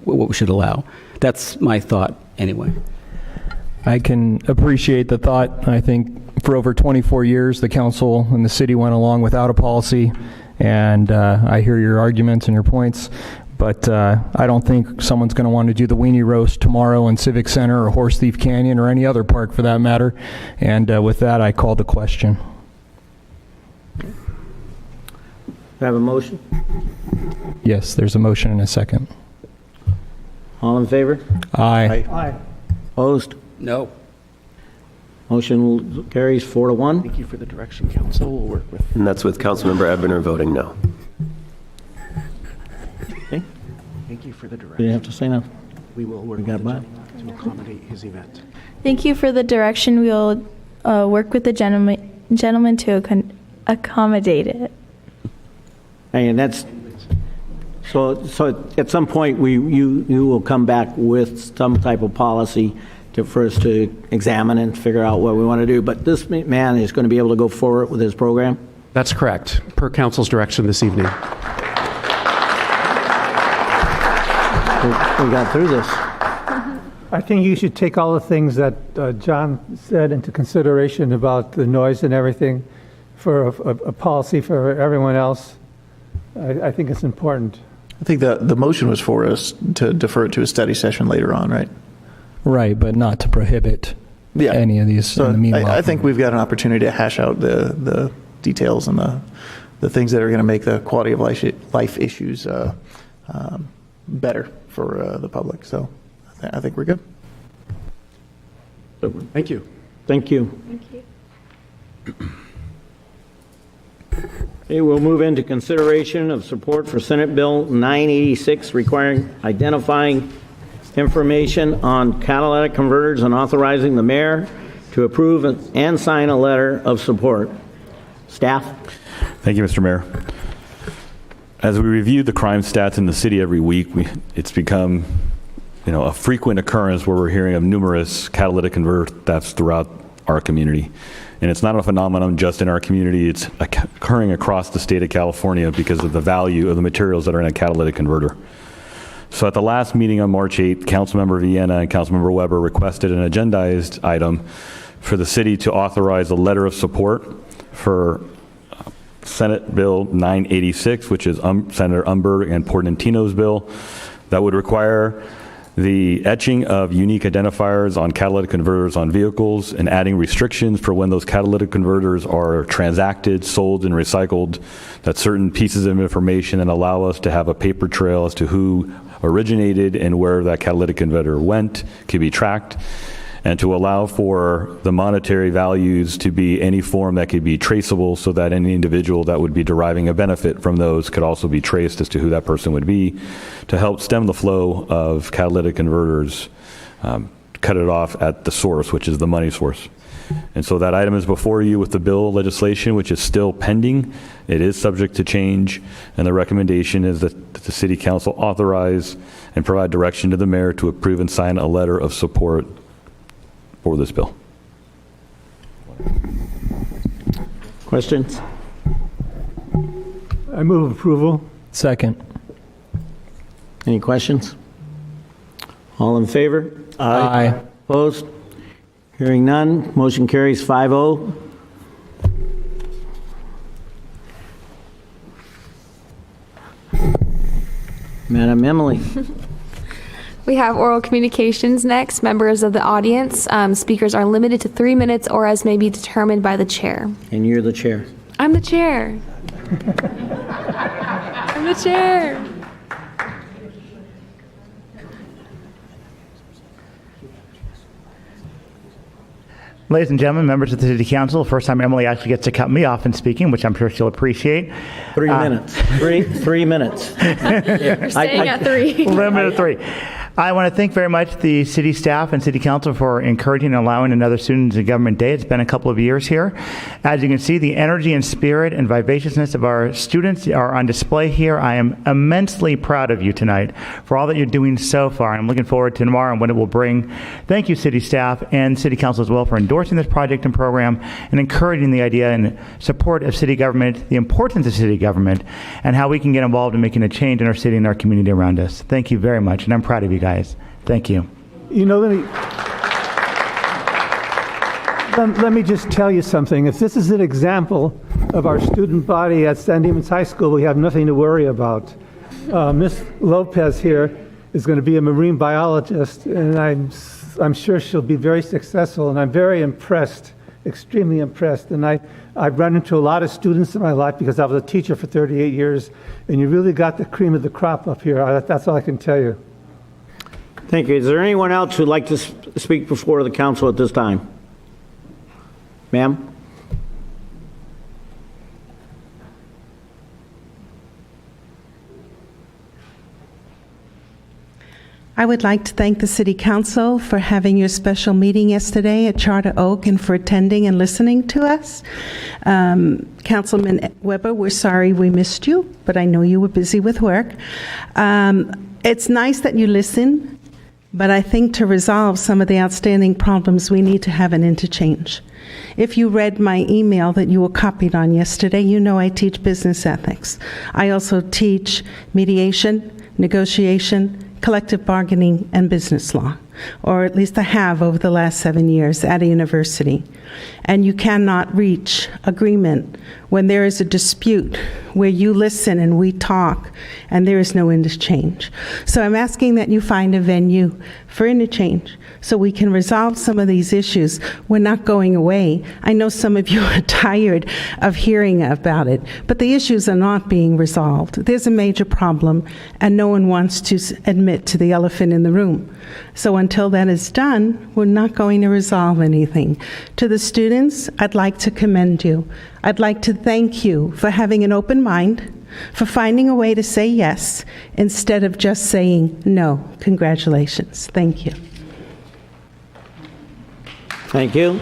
[SPEAKER 13] what we should allow. That's my thought anyway.
[SPEAKER 16] I can appreciate the thought. I think for over 24 years, the council and the city went along without a policy, and I hear your arguments and your points, but I don't think someone's going to want to do the weenie roast tomorrow in Civic Center or Horse Thief Canyon or any other park for that matter. And with that, I call the question.
[SPEAKER 1] Do I have a motion?
[SPEAKER 16] Yes, there's a motion and a second.
[SPEAKER 1] All in favor?
[SPEAKER 16] Aye.
[SPEAKER 15] Aye.
[SPEAKER 1] Opposed?
[SPEAKER 13] No.
[SPEAKER 1] Motion carries 4-1.
[SPEAKER 12] Thank you for the direction, council. We'll work with.
[SPEAKER 2] And that's with Councilmember Ebner voting no.
[SPEAKER 1] Okay.
[SPEAKER 12] Thank you for the direction.
[SPEAKER 1] Do you have to say no?
[SPEAKER 12] We will work with the gentleman to accommodate his event.
[SPEAKER 8] Thank you for the direction. We will work with the gentleman to accommodate it.
[SPEAKER 1] And that's, so at some point, you will come back with some type of policy for us to examine and figure out what we want to do. But this man is going to be able to go forward with his program?
[SPEAKER 12] That's correct, per council's direction this evening.
[SPEAKER 1] We got through this.
[SPEAKER 15] I think you should take all the things that John said into consideration about the noise and everything for a policy for everyone else. I think it's important.
[SPEAKER 19] I think the motion was for us to defer it to a study session later on, right?
[SPEAKER 16] Right, but not to prohibit any of these
[SPEAKER 19] So
[SPEAKER 16] in the meanwhile.
[SPEAKER 19] I think we've got an opportunity to hash out the details and the things that are going to make the quality of life issues better for the public. So I think we're good.
[SPEAKER 14] Thank you.
[SPEAKER 1] Thank you.
[SPEAKER 8] Thank you.
[SPEAKER 1] Okay, we'll move into consideration of support for Senate Bill 986 requiring identifying information on catalytic converters and authorizing the mayor to approve and sign a letter of support. Staff?
[SPEAKER 2] Thank you, Mr. Mayor. As we review the crime stats in the city every week, it's become a frequent occurrence where we're hearing of numerous catalytic converter thefts throughout our community. And it's not a phenomenon just in our community, it's occurring across the state of California because of the value of the materials that are in a catalytic converter. So at the last meeting on March 8th, Councilmember Vienna and Councilmember Weber requested an agendized item for the city to authorize a letter of support for Senate Bill 986, which is Senator Umberg and Portantino's bill, that would require the etching of unique identifiers on catalytic converters on vehicles and adding restrictions for when those catalytic converters are transacted, sold, and recycled, that certain pieces of information and allow us to have a paper trail as to who originated and where that catalytic converter went can be tracked, and to allow for the monetary values to be any form that could be traceable so that any individual that would be deriving a benefit from those could also be traced as to who that person would be, to help stem the flow of catalytic converters, cut it off at the source, which is the money source. And so that item is before you with the bill legislation, which is still pending. It is subject to change, and the recommendation is that the City Council authorize and provide direction to the mayor to approve and sign a letter of support for this bill.
[SPEAKER 1] Questions?
[SPEAKER 15] I move approval.
[SPEAKER 16] Second.
[SPEAKER 1] Any questions? All in favor?
[SPEAKER 16] Aye.
[SPEAKER 1] Opposed? Hearing none, motion carries 5-0. Madam Emily.
[SPEAKER 2] We have oral communications next. Members of the audience, speakers are limited to 3 minutes or as may be determined by the chair.
[SPEAKER 1] And you're the chair.
[SPEAKER 2] I'm the chair. I'm the chair.
[SPEAKER 21] Ladies and gentlemen, members of the City Council, first time Emily actually gets to cut me off in speaking, which I'm sure she'll appreciate.
[SPEAKER 1] 3 minutes. Three minutes.
[SPEAKER 2] We're staying at 3.
[SPEAKER 21] Limit of 3. I want to thank very much the city staff and city council for encouraging and allowing another Students in Government Day. It's been a couple of years here. As you can see, the energy and spirit and vivaciousness of our students are on display here. I am immensely proud of you tonight for all that you're doing so far. I'm looking forward to tomorrow and what it will bring. Thank you, city staff and city council as well, for endorsing this project and program and encouraging the idea and support of city government, the importance of city government, and how we can get involved in making a change in our city and our community around us. Thank you very much, and I'm proud of you guys. Thank you.
[SPEAKER 15] You know, let me just tell you something. If this is an example of our student body at San Dimas High School, we have nothing to worry about. Ms. Lopez here is going to be a marine biologist, and I'm sure she'll be very successful, and I'm very impressed, extremely impressed. And I've run into a lot of students in my life because I was a teacher for 38 years, and you really got the cream of the crop up here. That's all I can tell you.
[SPEAKER 1] Thank you. Is there anyone else who'd like to speak before the council at this time? Ma'am?
[SPEAKER 22] I would like to thank the City Council for having your special meeting yesterday at Charter Oak and for attending and listening to us. Councilman Weber, we're sorry we missed you, but I know you were busy with work. It's nice that you listen, but I think to resolve some of the outstanding problems, we need to have an interchange. If you read my email that you were copied on yesterday, you know I teach business ethics. I also teach mediation, negotiation, collective bargaining, and business law, or at least I have over the last 7 years at a university. And you cannot reach agreement when there is a dispute where you listen and we talk, and there is no interchange. So I'm asking that you find a venue for interchange so we can resolve some of these issues. We're not going away. I know some of you are tired of hearing about it, but the issues are not being resolved. There's a major problem, and no one wants to admit to the elephant in the room. So until that is done, we're not going to resolve anything. To the students, I'd like to commend you. I'd like to thank you for having an open mind, for finding a way to say yes instead of just saying no. Congratulations. Thank you.
[SPEAKER 1] Thank you.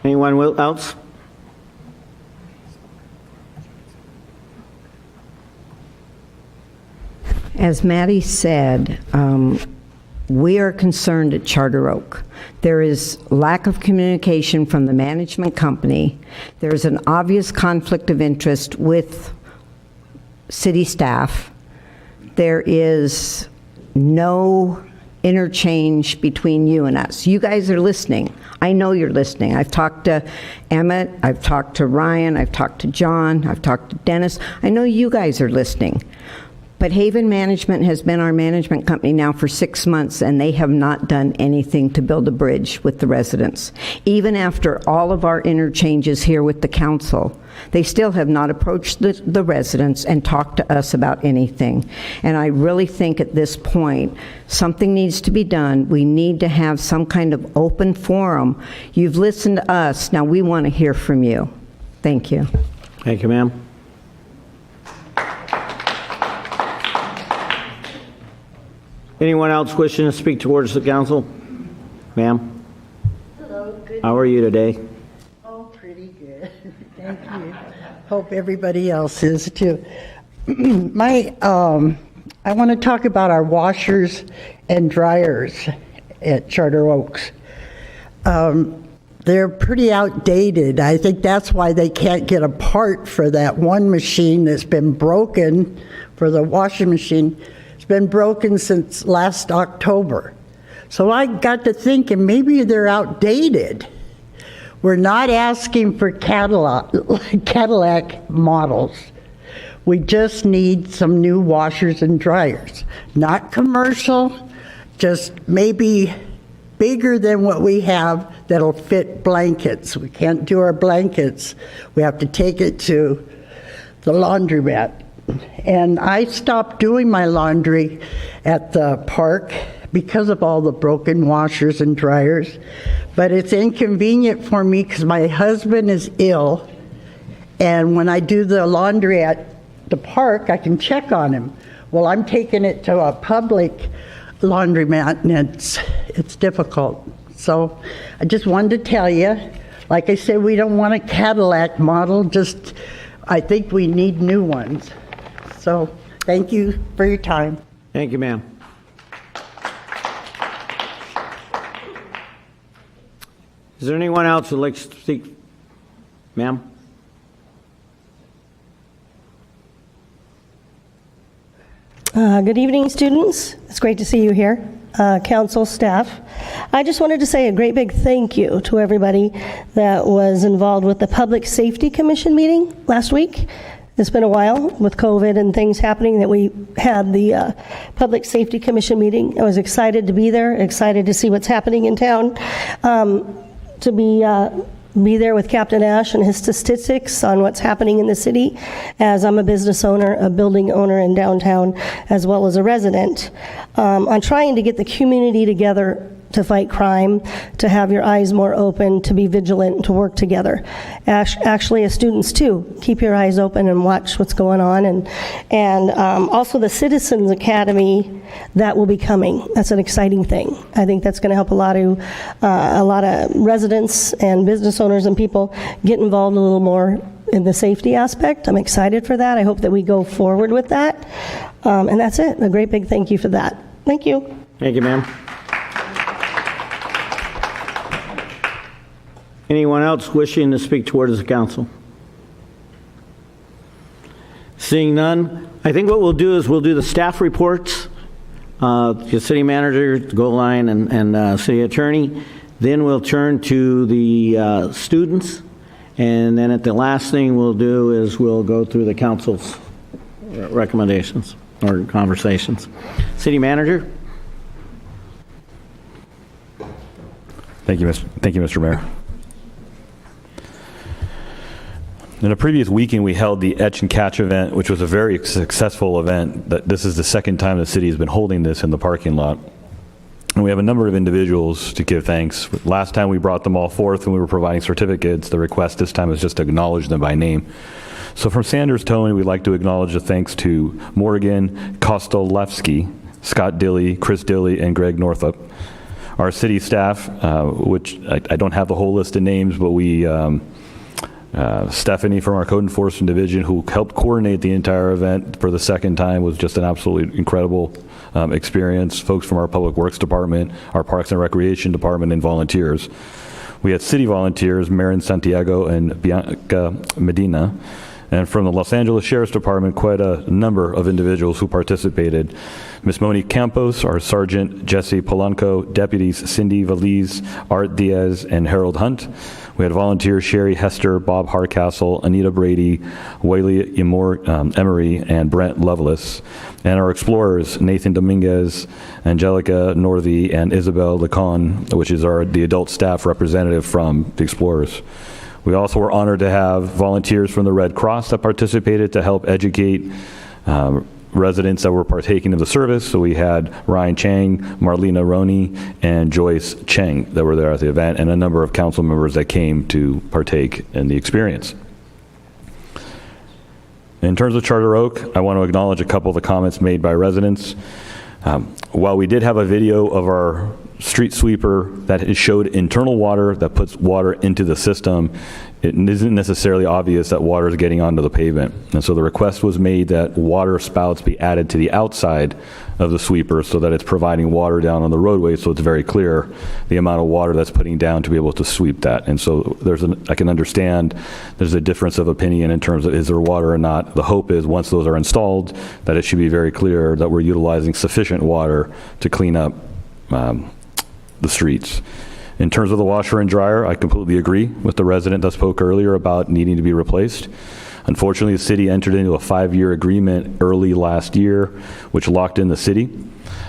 [SPEAKER 1] Anyone else?
[SPEAKER 9] As Maddie said, we are concerned at Charter Oak. There is lack of communication from the management company. There's an obvious conflict of interest with city staff. There is no interchange between you and us. You guys are listening. I know you're listening. I've talked to Emmett, I've talked to Ryan, I've talked to John, I've talked to Dennis. I know you guys are listening. But Haven Management has been our management company now for 6 months, and they have not done anything to build a bridge with the residents. Even after all of our interchanges here with the council, they still have not approached the residents and talked to us about anything. And I really think at this point, something needs to be done. We need to have some kind of open forum. You've listened to us, now we want to hear from you. Thank you.
[SPEAKER 1] Thank you, ma'am. Anyone else wishing to speak towards the council? Ma'am?
[SPEAKER 3] Hello, good.
[SPEAKER 1] How are you today?
[SPEAKER 3] Oh, pretty good. Thank you. Hope everybody else is too. I want to talk about our washers and dryers at Charter Oaks. They're pretty outdated. I think that's why they can't get a part for that one machine that's been broken, for the washing machine. It's been broken since last October. So I got to thinking maybe they're outdated. We're not asking for Cadillac models. We just need some new washers and dryers. Not commercial, just maybe bigger than what we have that'll fit blankets. We can't do our blankets. We have to take it to the laundromat. And I stopped doing my laundry at the park because of all the broken washers and dryers. But it's inconvenient for me because my husband is ill. And when I do the laundry at the park, I can check on him. Well, I'm taking it to a public laundromat, and it's difficult. So I just wanted to tell you, like I said, we don't want a Cadillac model, just I think we need new ones. So thank you for your time.
[SPEAKER 1] Thank you, ma'am. Is there anyone else who'd like to speak? Ma'am?
[SPEAKER 5] Good evening, students. It's great to see you here. Council, staff. I just wanted to say a great big thank you to everybody that was involved with the Public Safety Commission meeting last week. It's been a while with COVID and things happening that we had the Public Safety Commission meeting. I was excited to be there, excited to see what's happening in town, to be there with Captain Ash and his statistics on what's happening in the city, as I'm a business owner, a building owner in downtown, as well as a resident. On trying to get the community together to fight crime, to have your eyes more open, to be vigilant, to work together. Actually, as students too, keep your eyes open and watch what's going on. And also the Citizens Academy that will be coming. That's an exciting thing. I think that's going to help a lot of residents and business owners and people get involved a little more in the safety aspect. I'm excited for that. I hope that we go forward with that. And that's it. A great big thank you for that. Thank you.
[SPEAKER 1] Thank you, ma'am. Anyone else wishing to speak towards the council? Seeing none, I think what we'll do is we'll do the staff reports, the city manager, goal line, and city attorney. Then we'll turn to the students, And then at the last thing we'll do is we'll go through the council's recommendations or conversations. City Manager?
[SPEAKER 6] Thank you, Mr. Mayor. In a previous weekend, we held the Etch and Catch event, which was a very successful event. This is the second time the city has been holding this in the parking lot. And we have a number of individuals to give thanks. Last time we brought them all forth when we were providing certificates. The request this time is just to acknowledge them by name. So from Sanders Towing, we'd like to acknowledge the thanks to Morgan Kostolewski, Scott Dilley, Chris Dilley, and Greg Northup. Our city staff, which I don't have the whole list of names, but we, Stephanie from our Code Enforcement Division, who helped coordinate the entire event for the second time, was just an absolutely incredible experience. Folks from our Public Works Department, our Parks and Recreation Department, and volunteers. We had city volunteers, Marin Santiago and Bianca Medina. And from the Los Angeles Sheriff's Department, quite a number of individuals who participated. Ms. Monique Campos, our Sergeant Jesse Polanco, Deputies Cindy Valiz, Art Diaz, and Harold Hunt. We had volunteers Sherry Hester, Bob Hardcastle, Anita Brady, Whaley Emery, and Brent Lovelace. And our explorers, Nathan Dominguez, Angelica Northey, and Isabel Lacon, which is the adult staff representative from the explorers. We also were honored to have volunteers from the Red Cross that participated to help educate residents that were partaking of the service. So we had Ryan Chang, Marlena Roney, and Joyce Cheng that were there at the event, and a number of council members that came to partake in the experience. In terms of Charter Oak, I want to acknowledge a couple of the comments made by residents. While we did have a video of our street sweeper that showed internal water that puts water into the system, it isn't necessarily obvious that water is getting onto the pavement. And so the request was made that water spouts be added to the outside of the sweeper so that it's providing water down on the roadway, so it's very clear the amount of water that's putting down to be able to sweep that. And so I can understand there's a difference of opinion in terms of is there water or not. The hope is once those are installed that it should be very clear that we're utilizing sufficient water to clean up the streets. In terms of the washer and dryer, I completely agree with the resident that spoke earlier about needing to be replaced. Unfortunately, the city entered into a 5-year agreement early last year, which locked in the city.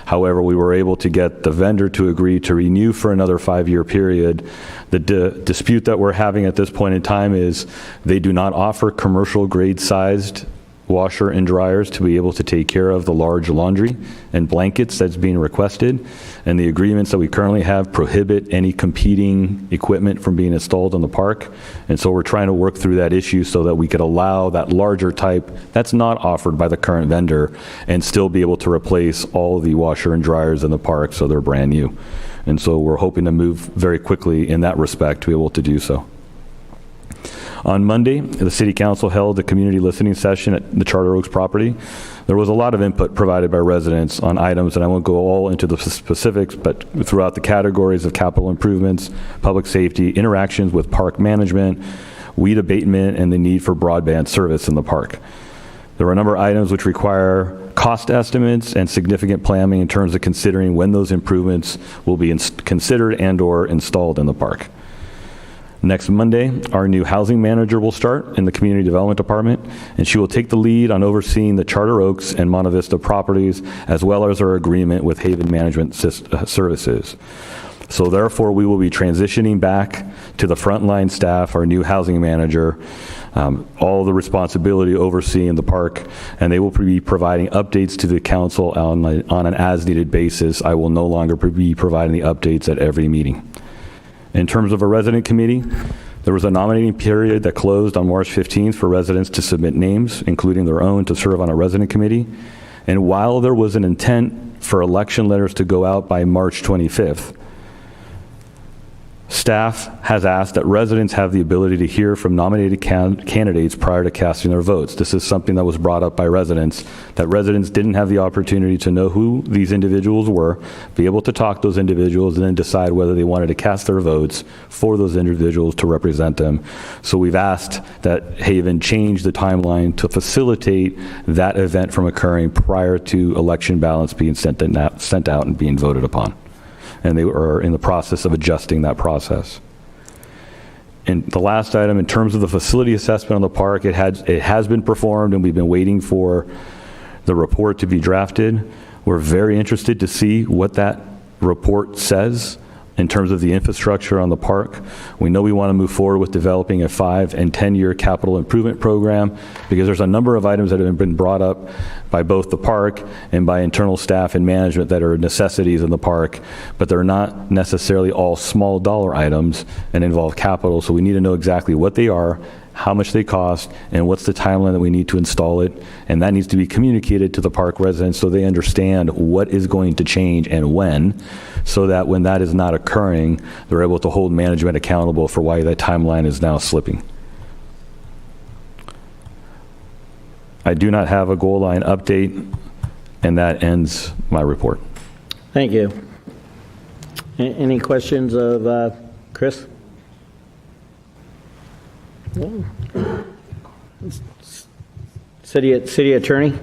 [SPEAKER 6] However, we were able to get the vendor to agree to renew for another 5-year period. The dispute that we're having at this point in time is they do not offer commercial grade sized washer and dryers to be able to take care of the large laundry and blankets that's being requested. And the agreements that we currently have prohibit any competing equipment from being installed in the park. And so we're trying to work through that issue so that we could allow that larger type that's not offered by the current vendor and still be able to replace all the washer and dryers in the park so they're brand new. And so we're hoping to move very quickly in that respect to be able to do so. On Monday, the City Council held a community listening session at the Charter Oaks property. There was a lot of input provided by residents on items, and I won't go all into the specifics, but throughout the categories of capital improvements, public safety, interactions with park management, weed abatement, and the need for broadband service in the park. There were a number of items which require cost estimates and significant planning in terms of considering when those improvements will be considered and/or installed in the park. Next Monday, our new housing manager will start in the Community Development Department, and she will take the lead on overseeing the Charter Oaks and Monte Vista properties, as well as our agreement with Haven Management Services. So therefore, we will be transitioning back to the frontline staff, our new housing manager, all the responsibility overseeing the park, and they will be providing updates to the council on an as-needed basis. I will no longer be providing the updates at every meeting. In terms of a resident committee, there was a nominating period that closed on March 15th for residents to submit names, including their own, to serve on a resident committee. And while there was an intent for election letters to go out by March 25th, staff has asked that residents have the ability to hear from nominated candidates prior to casting their votes. This is something that was brought up by residents, that residents didn't have the opportunity to know who these individuals were, be able to talk to those individuals, and then decide whether they wanted to cast their votes for those individuals to represent them. So we've asked that Haven change the timeline to facilitate that event from occurring prior to election ballots being sent out and being voted upon. And they were in the process of adjusting that process. And the last item, in terms of the facility assessment on the park, it has been performed, and we've been waiting for the report to be drafted. We're very interested to see what that report says in terms of the infrastructure on the park. We know we want to move forward with developing a 5- and 10-year capital improvement program, because there's a number of items that have been brought up by both the park and by internal staff and management that are necessities in the park, but they're not necessarily all small dollar items and involve capital. So we need to know exactly what they are, how much they cost, and what's the timeline that we need to install it. And that needs to be communicated to the park residents so they understand what is going to change and when, so that when that is not occurring, they're able to hold management accountable for why that timeline is now slipping. I do not have a goal line update, and that ends my report.
[SPEAKER 1] Thank you. Any questions of Chris? City Attorney?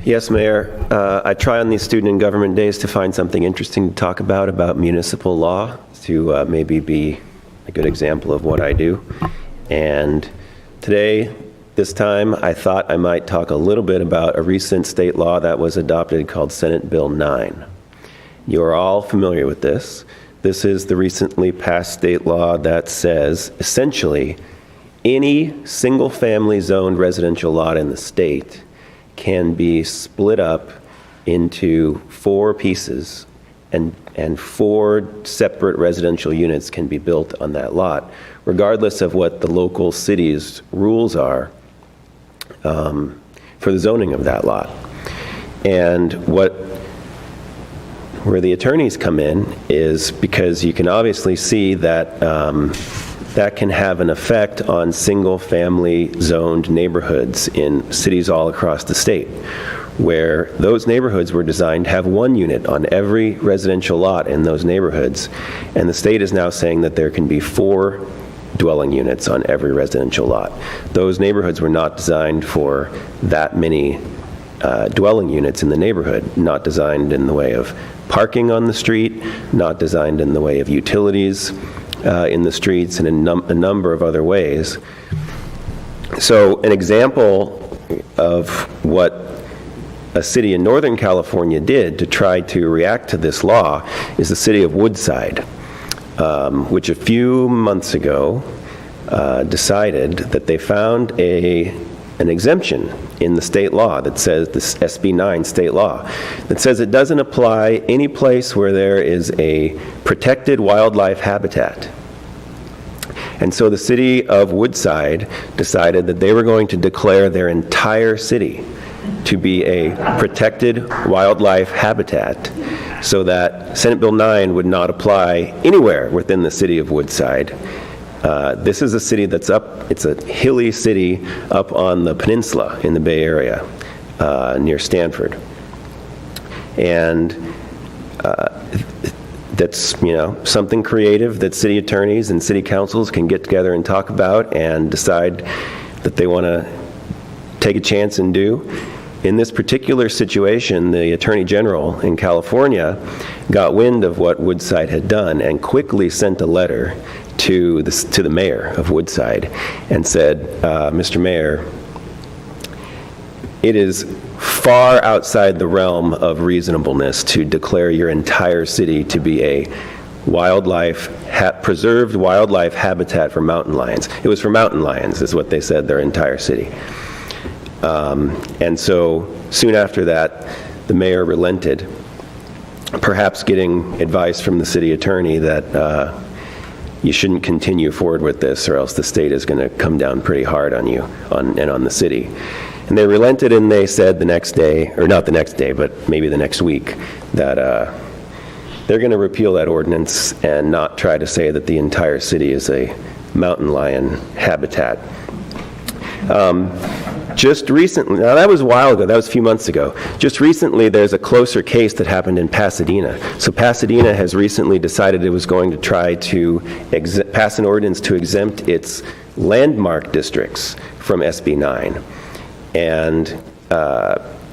[SPEAKER 10] Yes, Mayor. I try on these student and government days to find something interesting to talk about municipal law, to maybe be a good example of what I do. And today, this time, I thought I might talk a little bit about a recent state law that was adopted called Senate Bill 9. You are all familiar with this. This is the recently passed state law that says, essentially, any single-family zoned residential lot in the state can be split up into 4 pieces, and 4 separate residential units can be built on that lot, regardless of what the local city's rules are for the zoning of that lot. And where the attorneys come in is because you can obviously see that that can have an effect on single-family zoned neighborhoods in cities all across the state, where those neighborhoods were designed to have 1 unit on every residential lot in those neighborhoods, and the state is now saying that there can be 4 dwelling units on every residential lot. Those neighborhoods were not designed for that many dwelling units in the neighborhood, not designed in the way of parking on the street, not designed in the way of utilities in the streets, and in a number of other ways. So an example of what a city in Northern California did to try to react to this law is the city of Woodside, which a few months ago decided that they found an exemption in the state law that says, this SB 9 state law, that says it doesn't apply any place where there is a protected wildlife habitat. And so the city of Woodside decided that they were going to declare their entire city to be a protected wildlife habitat, so that Senate Bill 9 would not apply anywhere within the city of Woodside. This is a city that's it's a hilly city up on the peninsula in the Bay Area, near Stanford. And that's, something creative that city attorneys and city councils can get together and talk about and decide that they want to take a chance and do. In this particular situation, the Attorney General in California got wind of what Woodside had done and quickly sent a letter to the mayor of Woodside and said, Mr. Mayor, it is far outside the realm of reasonableness to declare your entire city to be a preserved wildlife habitat for mountain lions. It was for mountain lions, is what they said, their entire city. And so soon after that, the mayor relented, perhaps getting advice from the city attorney that you shouldn't continue forward with this, or else the state is going to come down pretty hard on you and on the city. And they relented, and they said the next day, or not the next day, but maybe the next week, that they're going to repeal that ordinance and not try to say that the entire city is a mountain lion habitat. Just recently, now that was a while ago, that was a few months ago. Just recently, there's a closer case that happened in Pasadena. So Pasadena has recently decided it was going to try to pass an ordinance to exempt its landmark districts from SB 9. And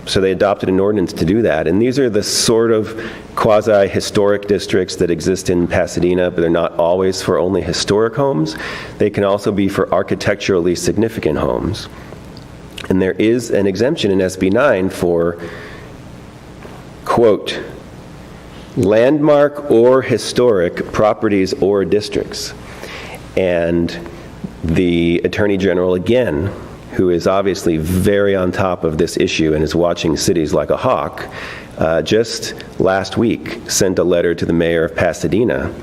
[SPEAKER 10] So they adopted an ordinance to do that. And these are the sort of quasi-historic districts that exist in Pasadena, but they're not always for only historic homes. They can also be for architecturally significant homes. And there is an exemption in SB 9 for, quote, landmark or historic properties or districts. And the Attorney General, again, who is obviously very on top of this issue and is watching cities like a hawk, just last week sent a letter to the mayor of Pasadena.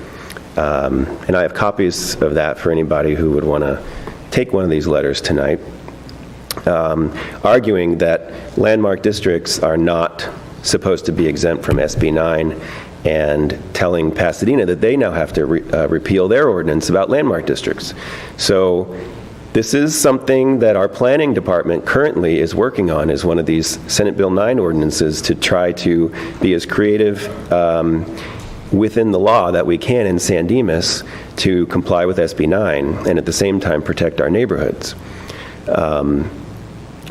[SPEAKER 10] And I have copies of that for anybody who would want to take one of these letters tonight, arguing that landmark districts are not supposed to be exempt from SB 9, and telling Pasadena that they now have to repeal their ordinance about landmark districts. So this is something that our planning department currently is working on, is one of these Senate Bill 9 ordinances, to try to be as creative within the law that we can in San Dimas to comply with SB 9 and at the same time protect our neighborhoods.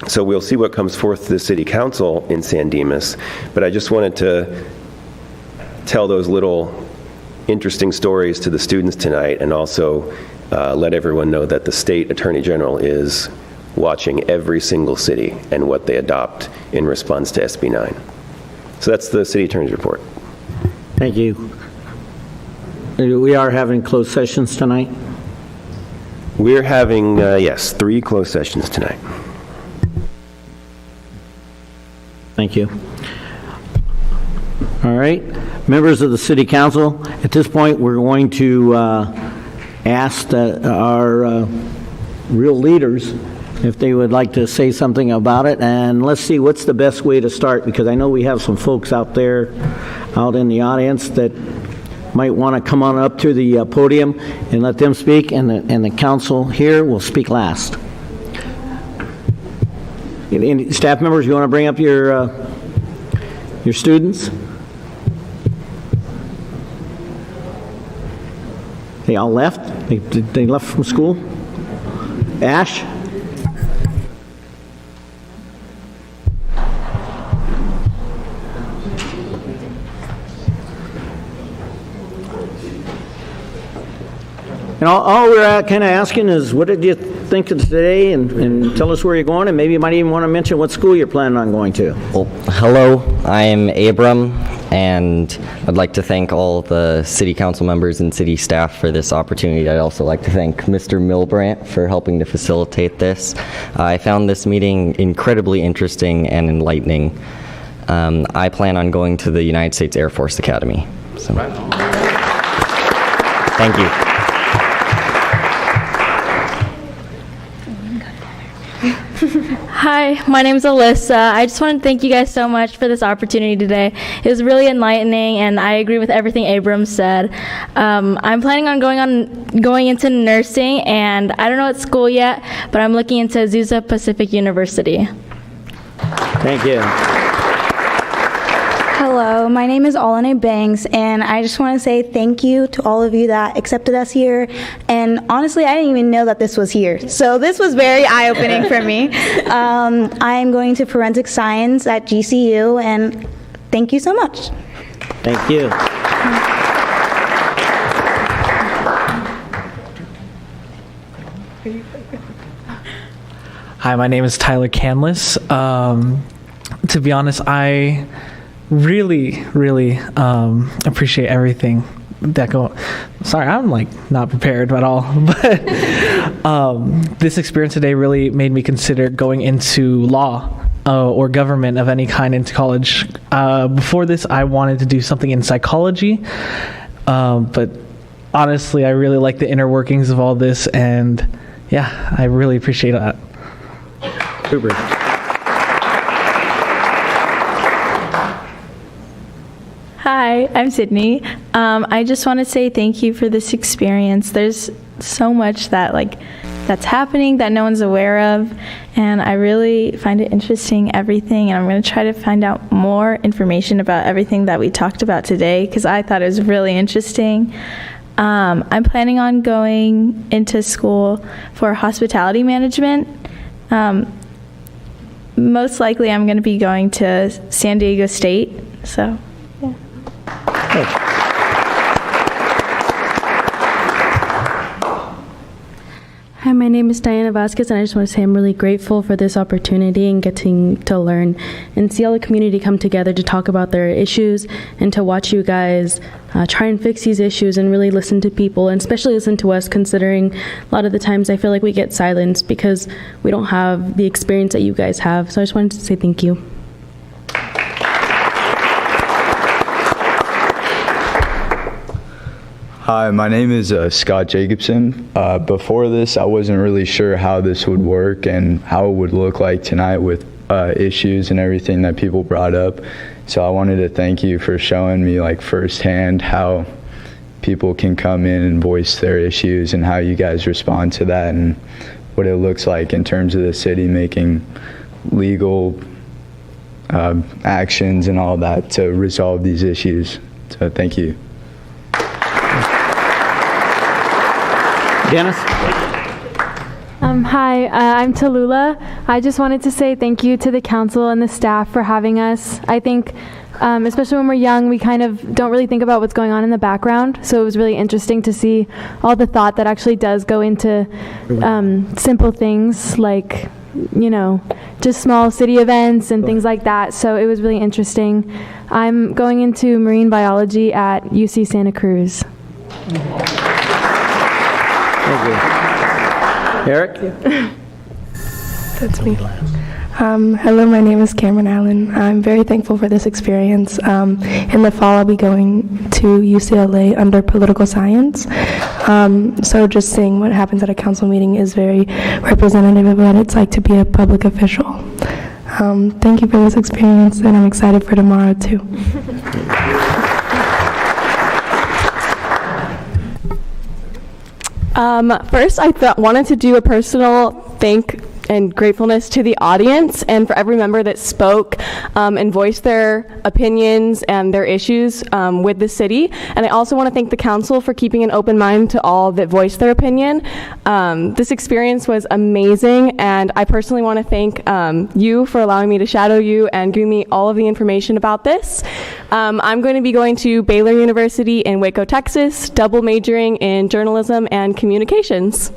[SPEAKER 10] So we'll see what comes forth to the City Council in San Dimas, but I just wanted to tell those little interesting stories to the students tonight, and also let everyone know that the State Attorney General is watching every single city and what they adopt in response to SB 9. So that's the City Attorney's report.
[SPEAKER 1] Thank you. We are having closed sessions tonight?
[SPEAKER 10] We're having, yes, 3 closed sessions tonight.
[SPEAKER 1] Thank you. All right. Members of the City Council, at this point, we're going to ask our real leaders if they would like to say something about it. And let's see what's the best way to start, because I know we have some folks out there, out in the audience, that might want to come on up to the podium and let them speak, and the council here will speak last. Any staff members, you want to bring up your students? They all left? They left from school? Ash? And all we're kind of asking is, what did you think of today, and tell us where you're going, and maybe you might even want to mention what school you're planning on going to.
[SPEAKER 4] Well, hello, I'm Abram, and I'd like to thank all the city council members and city staff for this opportunity. I'd also like to thank Mr. Milbrandt for helping to facilitate this. I found this meeting incredibly interesting and enlightening. I plan on going to the United States Air Force Academy. So. Thank you.
[SPEAKER 8] Hi, my name is Alyssa. I just want to thank you guys so much for this opportunity today. It was really enlightening, and I agree with everything Abram said. I'm planning on going into nursing, and I don't know what school yet, but I'm looking into Azusa Pacific University.
[SPEAKER 1] Thank you.
[SPEAKER 11] Hello, my name is Alana Banks, and I just want to say thank you to all of you that accepted us here. And honestly, I didn't even know that this was here. So this was very eye-opening for me. I am going to forensic science at GCU, and thank you so much.
[SPEAKER 1] Thank you.
[SPEAKER 23] Hi, my name is Tyler Canlis. To be honest, I really appreciate everything that sorry, I'm not prepared at all, but this experience today really made me consider going into law or government of any kind into college. Before this, I wanted to do something in psychology, but honestly, I really like the inner workings of all this, and yeah, I really appreciate that.
[SPEAKER 1] Super.
[SPEAKER 8] Hi, I'm Sydney. I just want to say thank you for this experience. There's so much that's happening that no one's aware of, and I really find it interesting, everything, and I'm going to try to find out more information about everything that we talked about today, because I thought it was really interesting. I'm planning on going into school for hospitality management. most likely I'm going to be going to San Diego State. So, yeah.
[SPEAKER 7] Hi, my name is Diana Vasquez, and I just want to say I'm really grateful for this opportunity and getting to learn and see all the community come together to talk about their issues and to watch you guys try and fix these issues and really listen to people, and especially listen to us, considering a lot of the times I feel like we get silenced because we don't have the experience that you guys have. So I just wanted to say thank you.
[SPEAKER 17] Hi, my name is Scott Jacobson. Before this, I wasn't really sure how this would work and how it would look like tonight with issues and everything that people brought up. So I wanted to thank you for showing me like firsthand how people can come in and voice their issues and how you guys respond to that and what it looks like in terms of the city making legal actions and all that to resolve these issues. So thank you.
[SPEAKER 1] Dennis?
[SPEAKER 18] Hi, I'm Tallulah. I just wanted to say thank you to the council and the staff for having us. I think, especially when we're young, we kind of don't really think about what's going on in the background. So it was really interesting to see all the thought that actually does go into simple things like, you know, just small city events and things like that. So it was really interesting. I'm going into marine biology at UC Santa Cruz.
[SPEAKER 1] Thank you. Eric?
[SPEAKER 20] That's me. Hello, my name is Cameron Allen. I'm very thankful for this experience. In the fall, I'll be going to UCLA under political science. So just seeing what happens at a council meeting is very representative of what it's like to be a public official. Thank you for this experience, and I'm excited for tomorrow, too.
[SPEAKER 24] First, I wanted to do a personal thank and gratefulness to the audience and for every member that spoke and voiced their opinions and their issues with the city. And I also want to thank the council for keeping an open mind to all that voiced their opinion. This experience was amazing, and I personally want to thank you for allowing me to shadow you and giving me all of the information about this. I'm going to be going to Baylor University in Waco, Texas, double majoring in journalism and communications.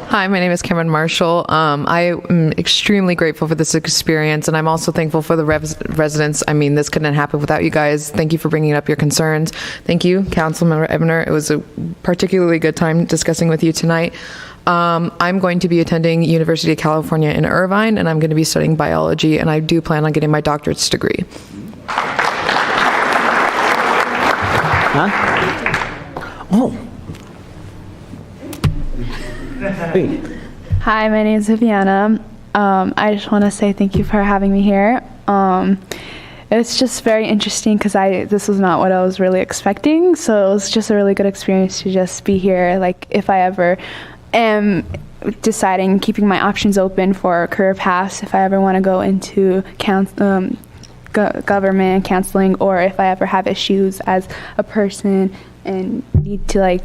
[SPEAKER 25] Hi, my name is Cameron Marshall. I am extremely grateful for this experience, and I'm also thankful for the residents. I mean, this couldn't happen without you guys. Thank you for bringing up your concerns. Thank you, Councilmember Ebner. It was a particularly good time discussing with you tonight. I'm going to be attending University of California in Irvine, and I'm going to be studying biology, and I do plan on getting my doctorate's degree.
[SPEAKER 1] Huh? Oh.
[SPEAKER 8] Hi, my name is Viviana. I just want to say thank you for having me here. It's just very interesting because this was not what I was really expecting, so it was just a really good experience to just be here. Like, if I ever am deciding, keeping my options open for career paths, if I ever want to go into government counseling, or if I ever have issues as a person and need to like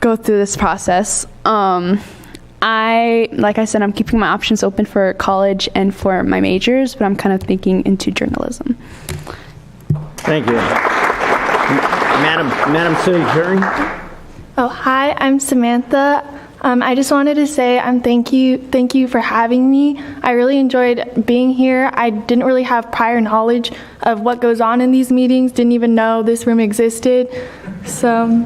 [SPEAKER 8] go through this process. Like I said, I'm keeping my options open for college and for my majors, but I'm kind of thinking into journalism.
[SPEAKER 1] Thank you. Madam City Attorney?
[SPEAKER 26] Oh, hi, I'm Samantha. I just wanted to say thank you for having me. I really enjoyed being here. I didn't really have prior knowledge of what goes on in these meetings, didn't even know this room existed. So,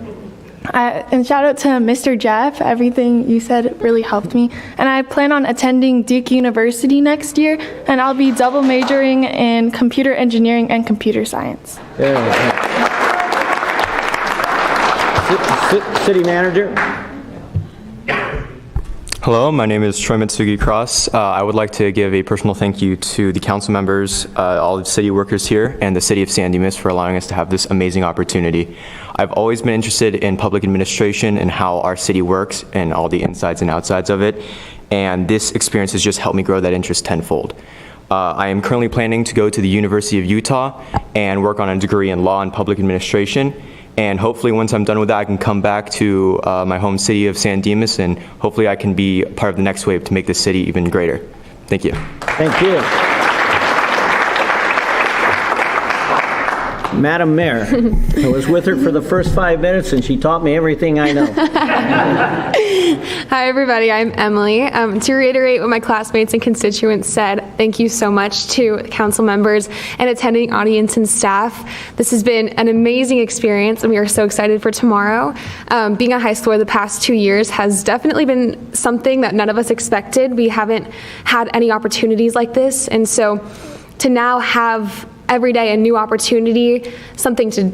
[SPEAKER 26] and shout out to Mr. Jeff. Everything you said really helped me. And I plan on attending Duke University next year, and I'll be double majoring in computer engineering and computer science.
[SPEAKER 1] City Manager?
[SPEAKER 27] Hello, my name is Troy Mitsugi Cross. I would like to give a personal thank you to the council members, all the city workers here, and the city of San Dimas for allowing us to have this amazing opportunity. I've always been interested in public administration and how our city works and all the insides and outsides of it, and this experience has just helped me grow that interest tenfold. I am currently planning to go to the University of Utah and work on a degree in law and public administration, And hopefully once I'm done with that, I can come back to my home city of San Dimas, and hopefully I can be part of the next wave to make this city even greater. Thank you.
[SPEAKER 1] Thank you. Madam Mayor, I was with her for the first 5 minutes, and she taught me everything I know.
[SPEAKER 2] Hi, everybody. I'm Emily. To reiterate what my classmates and constituents said, thank you so much to council members and attending audience and staff. This has been an amazing experience, and we are so excited for tomorrow. Being a high schooler the past 2 years has definitely been something that none of us expected. We haven't had any opportunities like this, and so to now have every day a new opportunity, something to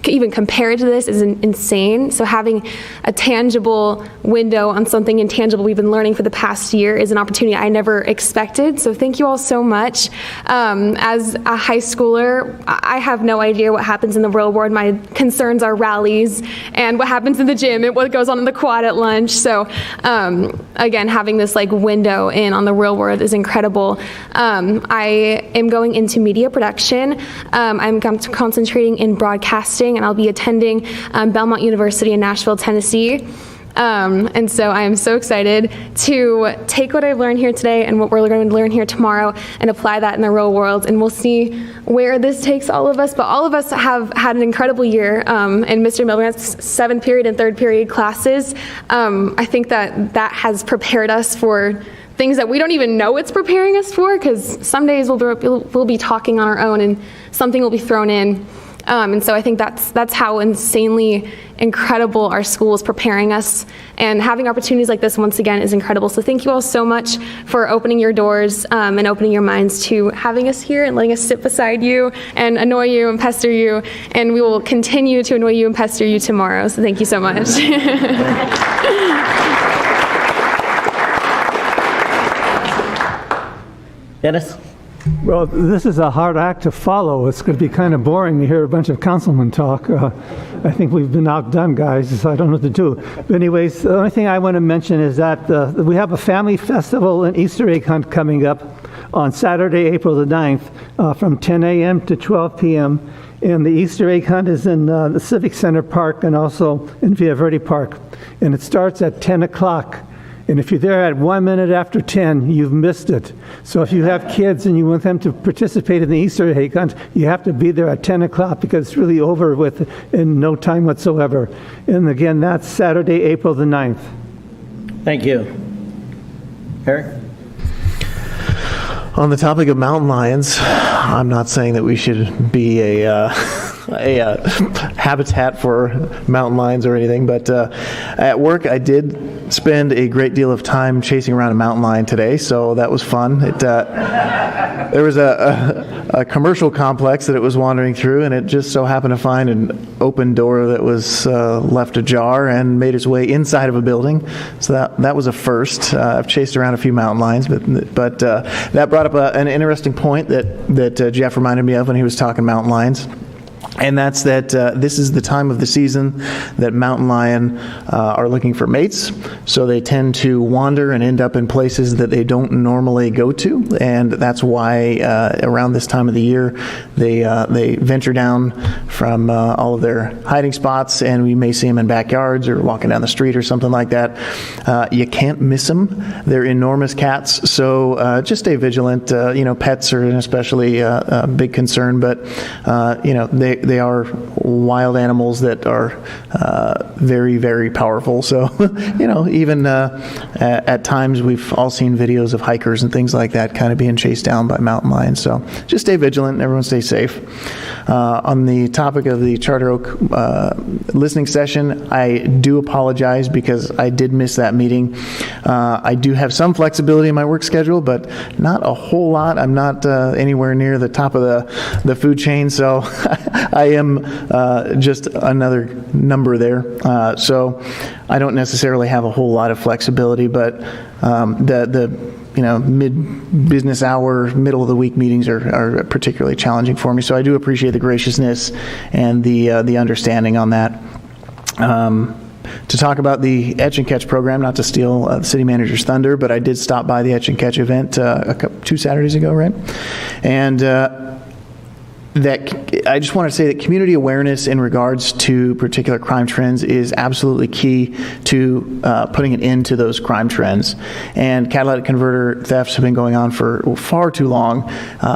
[SPEAKER 2] even compare to this is insane. So having a tangible window on something intangible we've been learning for the past year is an opportunity I never expected. So thank you all so much. As a high schooler, I have no idea what happens in the real world. My concerns are rallies and what happens in the gym and what goes on in the quad at lunch. So again, having this like window in on the real world is incredible. I am going into media production. I'm concentrating in broadcasting, and I'll be attending Belmont University in Nashville, Tennessee. And so I am so excited to take what I've learned here today and what we're going to learn here tomorrow and apply that in the real world. And we'll see where this takes all of us. But all of us have had an incredible year. And Mr. Milbrandt's 7th period and 3rd period classes, I think that has prepared us for things that we don't even know it's preparing us for, because some days we'll be talking on our own and something will be thrown in. And so I think that's how insanely incredible our school is preparing us, and having opportunities like this once again is incredible. So thank you all so much for opening your doors and opening your minds to having us here and letting us sit beside you and annoy you and pester you, and we will continue to annoy you and pester you tomorrow. So thank you so much.
[SPEAKER 1] Dennis?
[SPEAKER 15] Well, this is a hard act to follow. It's going to be kind of boring to hear a bunch of councilmen talk. I think we've been outdone, guys, so I don't know what to do. But anyways, the only thing I want to mention is that we have a family festival and Easter egg hunt coming up on Saturday, April the 9th, from 10 a.m. to 12 p.m. And the Easter egg hunt is in the Civic Center Park and also in Villa Verde Park. And it starts at 10 o'clock. And if you're there at 1 minute after 10, you've missed it. So if you have kids and you want them to participate in the Easter egg hunt, you have to be there at 10 o'clock because it's really over with in no time whatsoever. And again, that's Saturday, April the 9th.
[SPEAKER 1] Thank you. Eric?
[SPEAKER 12] On the topic of mountain lions, I'm not saying that we should be a habitat for mountain lions or anything, but at work I did spend a great deal of time chasing around a mountain lion today, so that was fun. There was a commercial complex that it was wandering through, and it just so happened to find an open door that was left ajar and made its way inside of a building. So that was a first. I've chased around a few mountain lions, but that brought up an interesting point that Jeff reminded me of when he was talking mountain lions. And that's that this is the time of the season that mountain lion are looking for mates, so they tend to wander and end up in places that they don't normally go to, and that's why around this time of the year they venture down from all of their hiding spots, and we may see them in backyards or walking down the street or something like that. You can't miss them. They're enormous cats, so just stay vigilant. Pets are an especially big concern, but they are wild animals that are very, very powerful. So, even at times we've all seen videos of hikers and things like that kind of being chased down by mountain lions. So just stay vigilant and everyone stay safe. On the topic of the Charter Oak listening session, I do apologize because I did miss that meeting. I do have some flexibility in my work schedule, but not a whole lot. I'm not anywhere near the top of the food chain, so I am just another number there. So I don't necessarily have a whole lot of flexibility, but the mid-business hour, middle of the week meetings are particularly challenging for me. So I do appreciate the graciousness and the understanding on that. To talk about the Etch and Catch program, not to steal the city manager's thunder, but I did stop by the Etch and Catch event 2 Saturdays ago, right? And that I just want to say that community awareness in regards to particular crime trends is absolutely key to putting an end to those crime trends. And catalytic converter thefts have been going on for far too long.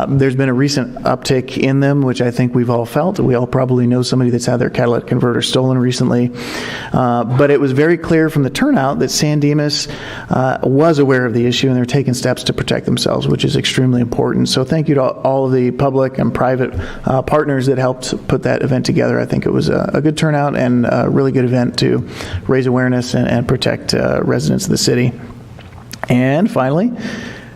[SPEAKER 12] There's been a recent uptick in them, which I think we've all felt. We all probably know somebody that's had their catalytic converter stolen recently. But it was very clear from the turnout that San Dimas was aware of the issue, and they're taking steps to protect themselves, which is extremely important. So thank you to all of the public and private partners that helped put that event together. I think it was a good turnout and a really good event to raise awareness and protect residents of the city. And finally,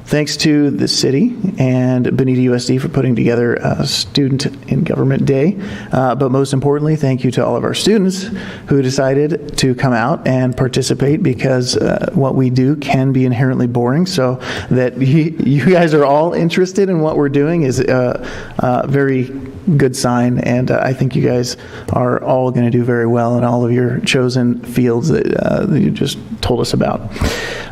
[SPEAKER 12] thanks to the city and Bonita USD for putting together a Student in Government Day. But most importantly, thank you to all of our students who decided to come out and participate, because what we do can be inherently boring. So that you guys are all interested in what we're doing is a very good sign. And I think you guys are all going to do very well in all of your chosen fields that you just told us about.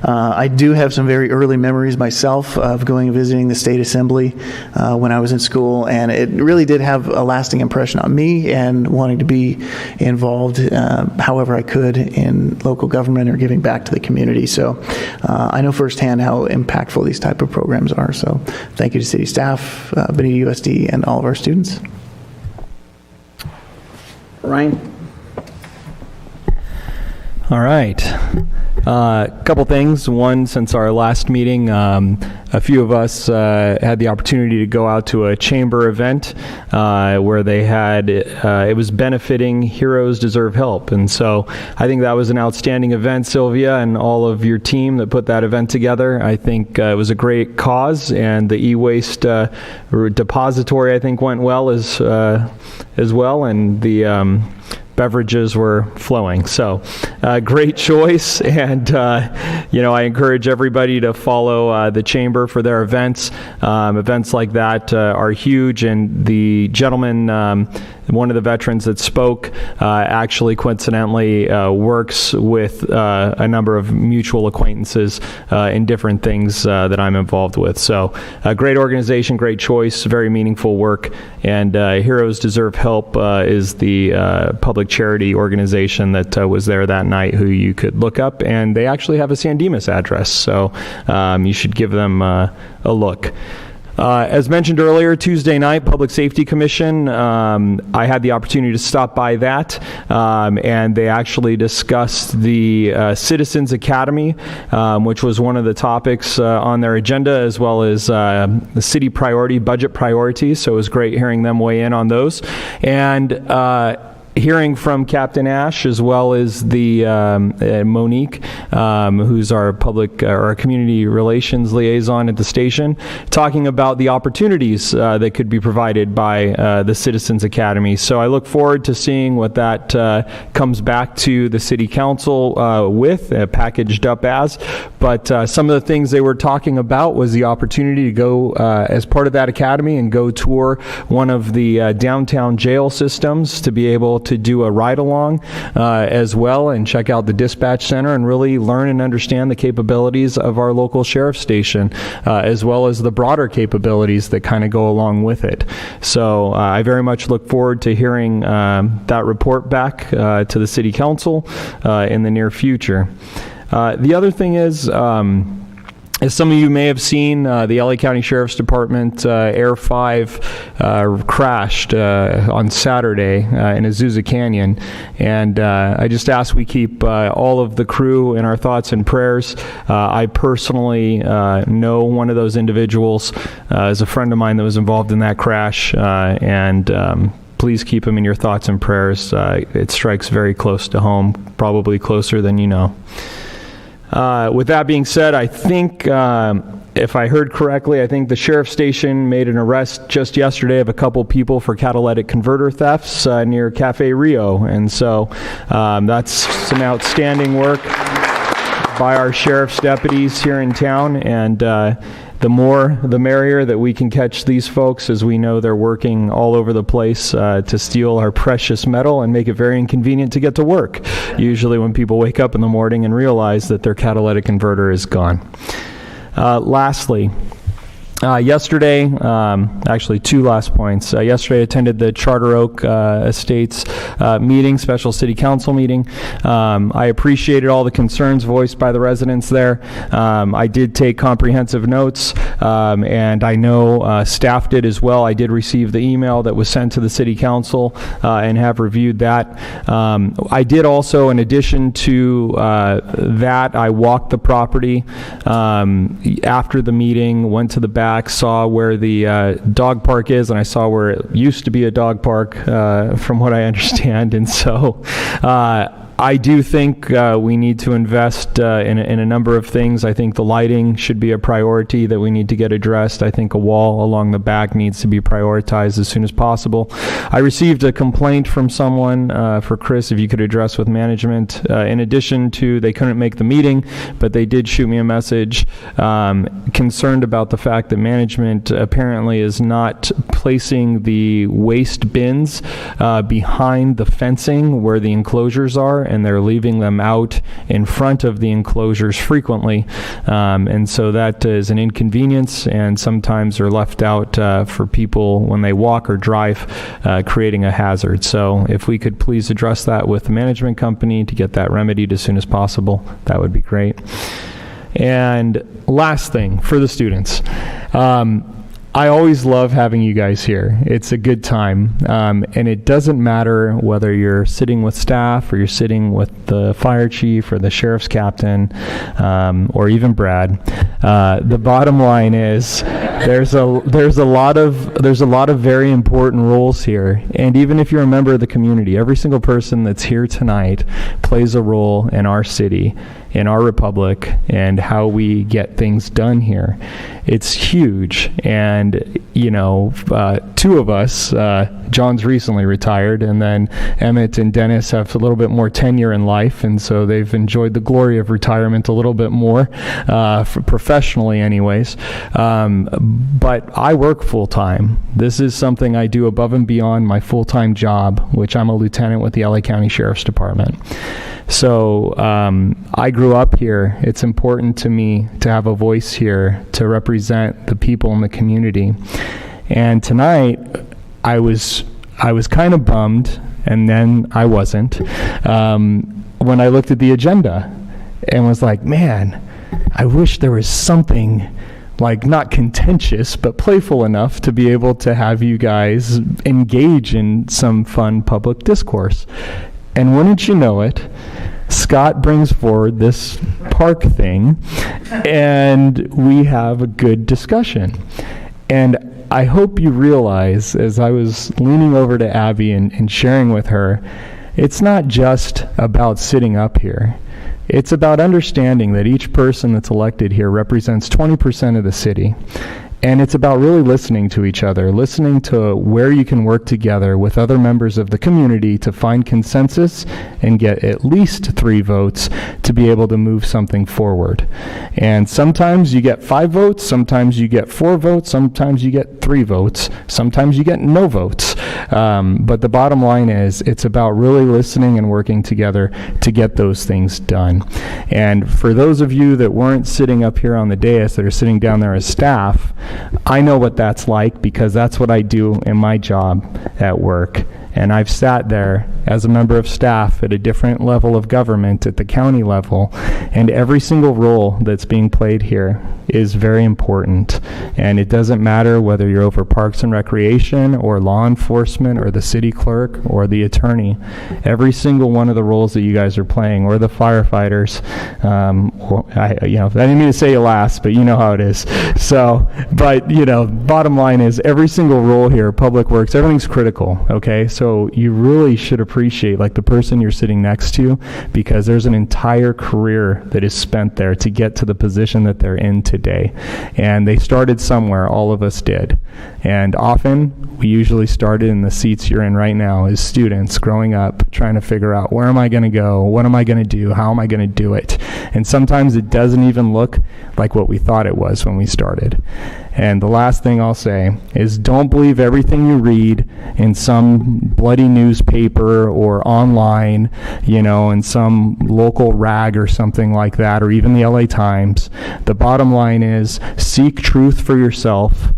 [SPEAKER 12] I do have some very early memories myself of going and visiting the State Assembly when I was in school, and it really did have a lasting impression on me, and wanting to be involved however I could in local government or giving back to the community. So I know firsthand how impactful these type of programs are. So thank you to city staff, Bonita USD, and all of our students.
[SPEAKER 1] Ryan?
[SPEAKER 9] All right. A couple things. One, since our last meeting, a few of us had the opportunity to go out to a chamber event where they had, it was benefiting Heroes Deserve Help. And so I think that was an outstanding event, Sylvia, and all of your team that put that event together. I think it was a great cause, and the e-waste depository, I think, went well as well, and the beverages were flowing. So great choice. And, I encourage everybody to follow the chamber for their events. Events like that are huge. And the gentleman, one of the veterans that spoke, actually coincidentally works with a number of mutual acquaintances in different things that I'm involved with. So a great organization, great choice, very meaningful work. And Heroes Deserve Help is the public charity organization that was there that night, who you could look up, and they actually have a San Dimas address, so you should give them a look. As mentioned earlier, Tuesday night, Public Safety Commission, I had the opportunity to stop by that, and they actually discussed the Citizens Academy, which was one of the topics on their agenda, as well as the city budget priorities, so it was great hearing them weigh in on those. And hearing from Captain Ash, as well as the Monique, who's our our community relations liaison at the station, talking about the opportunities that could be provided by the Citizens Academy. So I look forward to seeing what that comes back to the City Council with, packaged up as. But some of the things they were talking about was the opportunity to go as part of that academy and go tour one of the downtown jail systems, to be able to do a ride-along as well, and check out the dispatch center and really learn and understand the capabilities of our local sheriff's station, as well as the broader capabilities that kind of go along with it. So I very much look forward to hearing that report back to the City Council in the near future. The other thing is, as some of you may have seen, the LA County Sheriff's Department Air 5 crashed on Saturday in Azusa Canyon. And I just ask we keep all of the crew in our thoughts and prayers. I personally know one of those individuals as a friend of mine that was involved in that crash. Please keep him in your thoughts and prayers. It strikes very close to home, probably closer than you know. With that being said, I think, if I heard correctly, I think the sheriff's station made an arrest just yesterday of a couple people for catalytic converter thefts near Cafe Rio. And so that's some outstanding work by our sheriff's deputies here in town. And the more, the merrier that we can catch these folks, as we know they're working all over the place to steal our precious metal and make it very inconvenient to get to work, usually when people wake up in the morning and realize that their catalytic converter is gone. Lastly, Yesterday, actually 2 last points. Yesterday I attended the Charter Oak Estates meeting, special city council meeting. I appreciated all the concerns voiced by the residents there. I did take comprehensive notes, and I know staff did as well. I did receive the email that was sent to the city council and have reviewed that. I did also, in addition to that, I walked the property after the meeting, went to the back, saw where the dog park is, and I saw where it used to be a dog park, from what I understand. And so I do think we need to invest in a number of things. I think the lighting should be a priority that we need to get addressed. I think a wall along the back needs to be prioritized as soon as possible. I received a complaint from someone for Chris, if you could address with management. In addition to, they couldn't make the meeting, but they did shoot me a message concerned about the fact that management apparently is not placing the waste bins behind the fencing where the enclosures are, and they're leaving them out in front of the enclosures frequently. And so that is an inconvenience, and sometimes are left out for people when they walk or drive, creating a hazard. So if we could please address that with the management company to get that remedied as soon as possible, that would be great. And last thing, for the students. I always love having you guys here. It's a good time. And it doesn't matter whether you're sitting with staff or you're sitting with the fire chief or the sheriff's captain, or even Brad. The bottom line is there's a lot of very important roles here. And even if you're a member of the community, every single person that's here tonight plays a role in our city, in our republic, and how we get things done here. It's huge. And, you know, 2 of us, John's recently retired, and then Emmett and Dennis have a little bit more tenure in life, and so they've enjoyed the glory of retirement a little bit more, professionally anyways. But I work full-time. This is something I do above and beyond my full-time job, which I'm a lieutenant with the LA County Sheriff's Department. So I grew up here. It's important to me to have a voice here to represent the people in the community. And tonight, I was kind of bummed, and then I wasn't, when I looked at the agenda and was like, man, I wish there was something like not contentious, but playful enough to be able to have you guys engage in some fun public discourse. And wouldn't you know it, Scott brings forward this park thing, and we have a good discussion. And I hope you realize, as I was leaning over to Abby and sharing with her, it's not just about sitting up here. It's about understanding that each person that's elected here represents 20% of the city. And it's about really listening to each other, listening to where you can work together with other members of the community to find consensus and get at least 3 votes to be able to move something forward. And sometimes you get 5 votes, sometimes you get 4 votes, sometimes you get 3 votes, sometimes you get no votes. But the bottom line is, it's about really listening and working together to get those things done. And for those of you that weren't sitting up here on the dais, that are sitting down there as staff, I know what that's like, because that's what I do in my job at work. And I've sat there as a member of staff at a different level of government at the county level, and every single role that's being played here is very important. And it doesn't matter whether you're over Parks and Recreation or law enforcement or the city clerk or the attorney. Every single one of the roles that you guys are playing, or the firefighters, I didn't mean to say it last, but you know how it is. So, but bottom line is, every single role here, public works, everything's critical. Okay, so you really should appreciate the person you're sitting next to, because there's an entire career that is spent there to get to the position that they're in today. And they started somewhere, all of us did. And often, we usually started in the seats you're in right now as students growing up, trying to figure out, where am I going to go? What am I going to do? How am I going to do it? And sometimes it doesn't even look like what we thought it was when we started. And the last thing I'll say is, don't believe everything you read in some bloody newspaper or online, in some local rag or something like that, or even the LA Times. The bottom line is seek truth for yourself,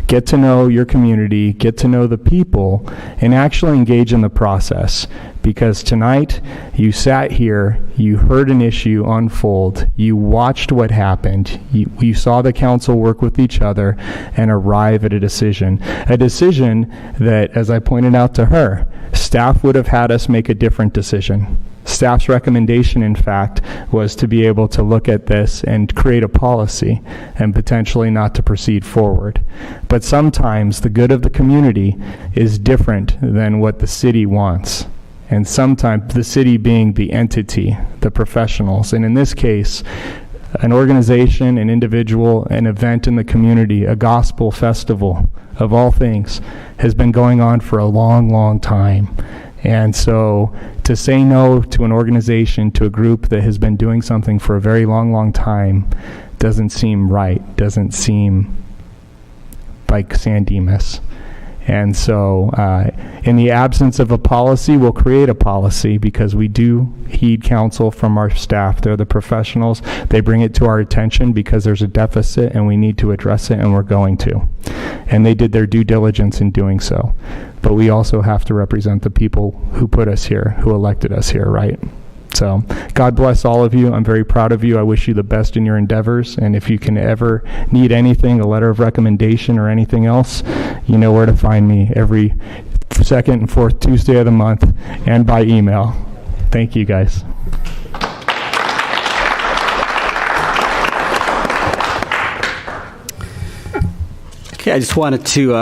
[SPEAKER 9] get to know your community, get to know the people, and actually engage in the process. Because tonight, you sat here, you heard an issue unfold, you watched what happened, you saw the council work with each other and arrive at a decision. A decision that, as I pointed out to her, staff would have had us make a different decision. Staff's recommendation, in fact, was to be able to look at this and create a policy and potentially not to proceed forward. But sometimes the good of the community is different than what the city wants. And sometimes the city being the entity, the professionals. And in this case, an organization, an individual, an event in the community, a gospel festival of all things, has been going on for a long, long time. And so to say no to an organization, to a group that has been doing something for a very long, long time doesn't seem right, doesn't seem like San Dimas. And so in the absence of a policy, we'll create a policy because we do heed counsel from our staff. They're the professionals. They bring it to our attention because there's a deficit and we need to address it, and we're going to. And they did their due diligence in doing so. But we also have to represent the people who put us here, who elected us here, right? So God bless all of you. I'm very proud of you. I wish you the best in your endeavors. And if you can ever need anything, a letter of recommendation or anything else, you know where to find me every second and fourth Tuesday of the month and by email. Thank you, guys.
[SPEAKER 3] Okay, I just wanted to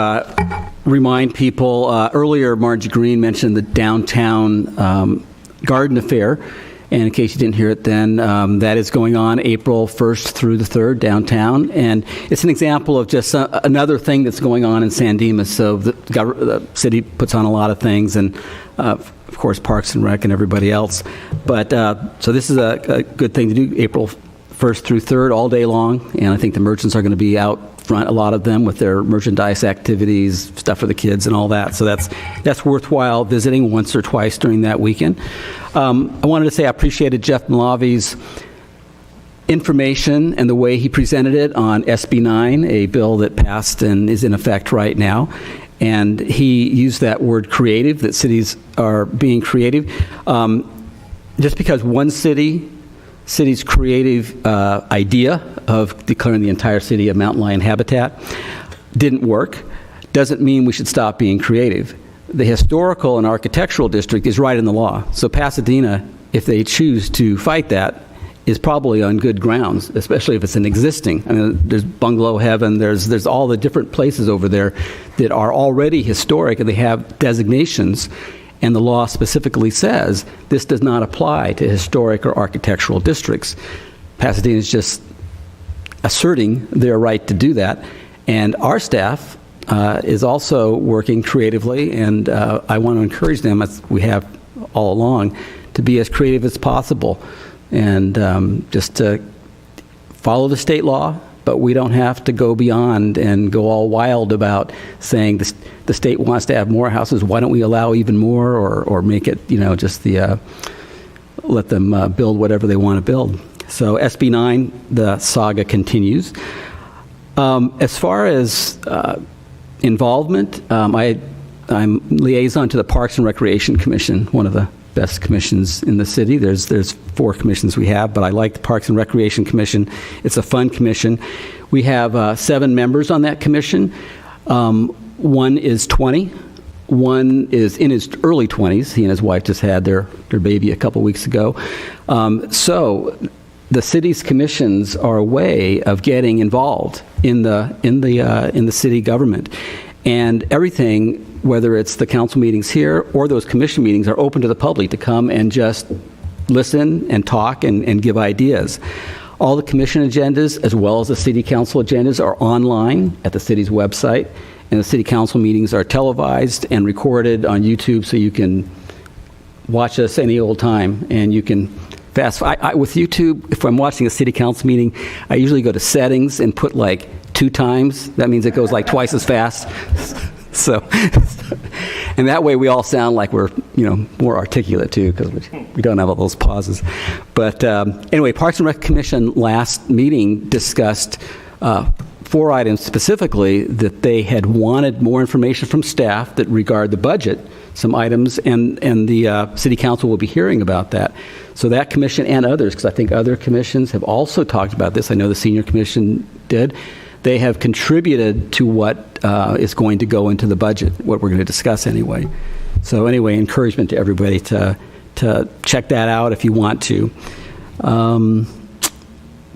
[SPEAKER 3] remind people, earlier Margie Green mentioned the downtown garden affair, and in case you didn't hear it then, that is going on April 1st through the 3rd downtown, and it's an example of just another thing that's going on in San Dimas. So the city puts on a lot of things, and of course Parks and Rec and everybody else, but so this is a good thing to do, April 1st through 3rd all day long, and I think the merchants are going to be out front, a lot of them, with their merchandise activities, stuff for the kids and all that. So that's worthwhile visiting once or twice during that weekend. I wanted to say I appreciated Jeff Malavi's information and the way he presented it on SB 9, a bill that passed and is in effect right now. And he used that word creative, that cities are being creative. Just because one city's creative idea of declaring the entire city a mountain lion habitat didn't work, doesn't mean we should stop being creative. The historical and architectural district is right in the law. So Pasadena, if they choose to fight that, is probably on good grounds, especially if it's an existing. I mean, there's Bungalow Heaven, there's all the different places over there that are already historic and they have designations. And the law specifically says this does not apply to historic or architectural districts. Pasadena is just asserting their right to do that. And our staff is also working creatively, and I want to encourage them, as we have all along, to be as creative as possible. And just to follow the state law, but we don't have to go beyond and go all wild about saying the state wants to have more houses. Why don't we allow even more, or make it, just let them build whatever they want to build. So SB 9, the saga continues. As far as involvement, I'm liaison to the Parks and Recreation Commission, one of the best commissions in the city. There's 4 commissions we have, but I like the Parks and Recreation Commission. It's a fun commission. We have 7 members on that commission. One is 20. One is in his early 20s. He and his wife just had their baby a couple weeks ago. So the city's commissions are a way of getting involved in the city government. And everything, whether it's the council meetings here or those commission meetings, are open to the public to come and just listen and talk and give ideas. All the commission agendas, as well as the city council agendas, are online at the city's website, and the city council meetings are televised and recorded on YouTube, so you can watch us any old time, and you can fast. With YouTube, if I'm watching a city council meeting, I usually go to settings and put like 2 times. That means it goes like twice as fast. So, and that way we all sound like we're, more articulate too, because we don't have all those pauses. But anyway, Parks and Rec Commission last meeting discussed 4 items specifically that they had wanted more information from staff that regard the budget, some items, and the City Council will be hearing about that. So that commission and others, because I think other commissions have also talked about this. I know the Senior Commission did. They have contributed to what is going to go into the budget, what we're going to discuss anyway. So anyway, encouragement to everybody to check that out if you want to.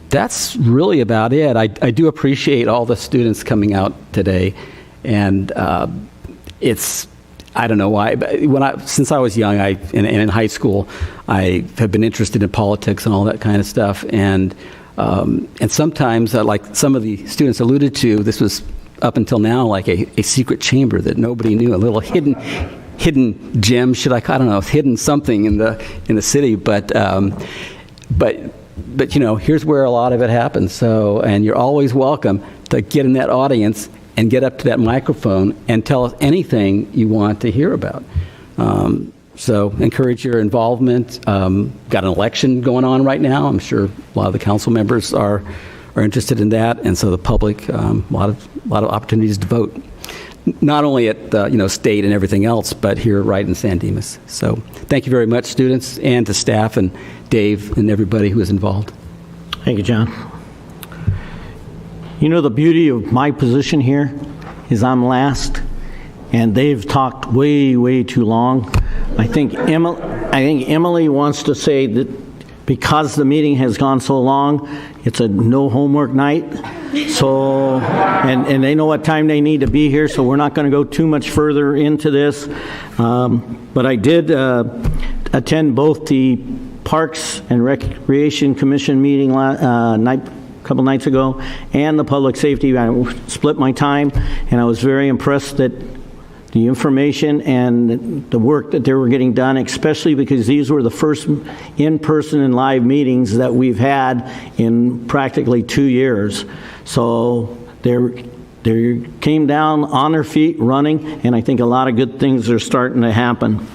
[SPEAKER 3] That's really about it. I do appreciate all the students coming out today, and it's, I don't know why, but since I was young, and in high school, I have been interested in politics and all that kind of stuff, and sometimes, like some of the students alluded to, this was up until now like a secret chamber that nobody knew, a little hidden gem, I don't know, hidden something in the city, but here's where a lot of it happens. So, and you're always welcome to get in that audience and get up to that microphone and tell us anything you want to hear about. So encourage your involvement. Got an election going on right now. I'm sure a lot of the council members are interested in that, and so the public, a lot of opportunities to vote. Not only at state and everything else, but here right in San Dimas. So thank you very much, students, and to staff and Dave and everybody who is involved.
[SPEAKER 1] Thank you, John. The beauty of my position here is I'm last, and they've talked way, way too long. I think Emily wants to say that because the meeting has gone so long, it's a no homework night. So, and they know what time they need to be here, so we're not going to go too much further into this. But I did attend both the Parks and Recreation Commission meeting a couple nights ago and the Public Safety. I split my time, and I was very impressed that the information and the work that they were getting done, especially because these were the first in-person and live meetings that we've had in practically 2 years. So they came down on their feet running, and I think a lot of good things are starting to happen.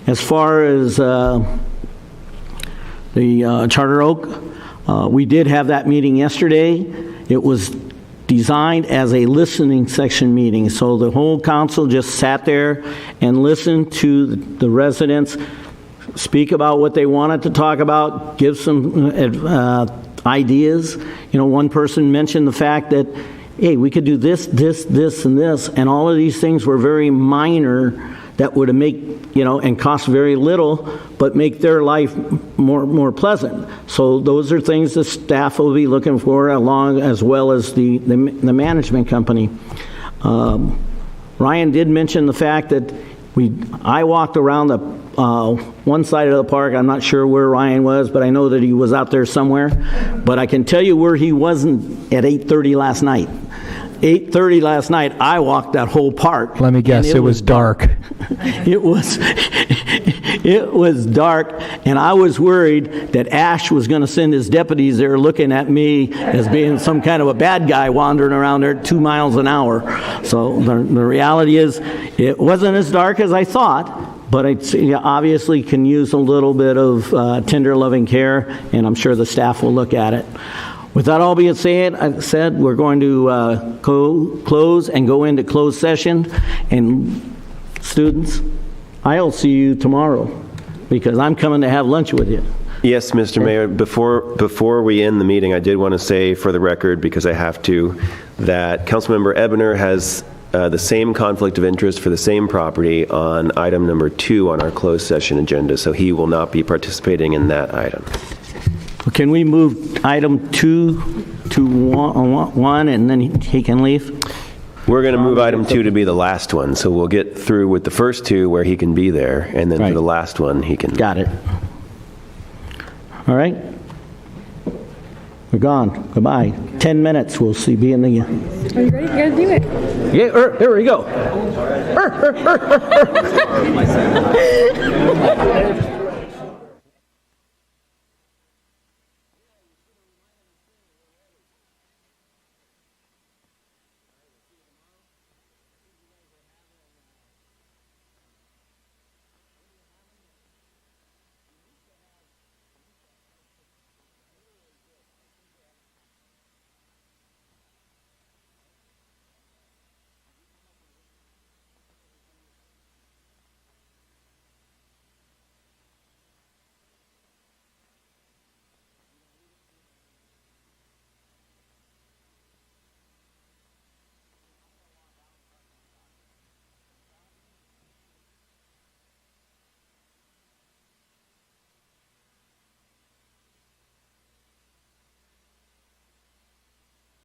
[SPEAKER 1] As far as the Charter Oak, we did have that meeting yesterday. It was designed as a listening section meeting. So the whole council just sat there and listened to the residents speak about what they wanted to talk about, give some ideas. One person mentioned the fact that, hey, we could do this, this, this, and this, and all of these things were very minor that would make, and cost very little, but make their life more pleasant. So those are things the staff will be looking for, along as well as the management company. Ryan did mention the fact that I walked around the one side of the park. I'm not sure where Ryan was, but I know that he was out there somewhere. But I can tell you where he wasn't at 8:30 last night. 8:30 last night, I walked that whole park.
[SPEAKER 9] Let me guess, it was dark.
[SPEAKER 1] It was dark, and I was worried that Ash was going to send his deputies there looking at me as being some kind of a bad guy wandering around there at 2 miles an hour. So the reality is, it wasn't as dark as I thought, but it obviously can use a little bit of tender, loving care, and I'm sure the staff will look at it. With that all being said, we're going to close and go into closed session. And students, I'll see you tomorrow because I'm coming to have lunch with you.
[SPEAKER 10] Yes, Mr. Mayor, before we end the meeting, I did want to say for the record, because I have to, that Councilmember Ebner has the same conflict of interest for the same property on item number 2 on our closed session agenda, so he will not be participating in that item.
[SPEAKER 1] Can we move item 2 to 1 and then he can leave?
[SPEAKER 10] We're going to move item 2 to be the last one, so we'll get through with the first 2 where he can be there, and then for the last one he can.
[SPEAKER 1] Got it. All right. We're gone. Goodbye. 10 minutes. We'll see. Be in the.
[SPEAKER 5] Are you ready? You gotta do it.
[SPEAKER 1] Yeah. Here we go.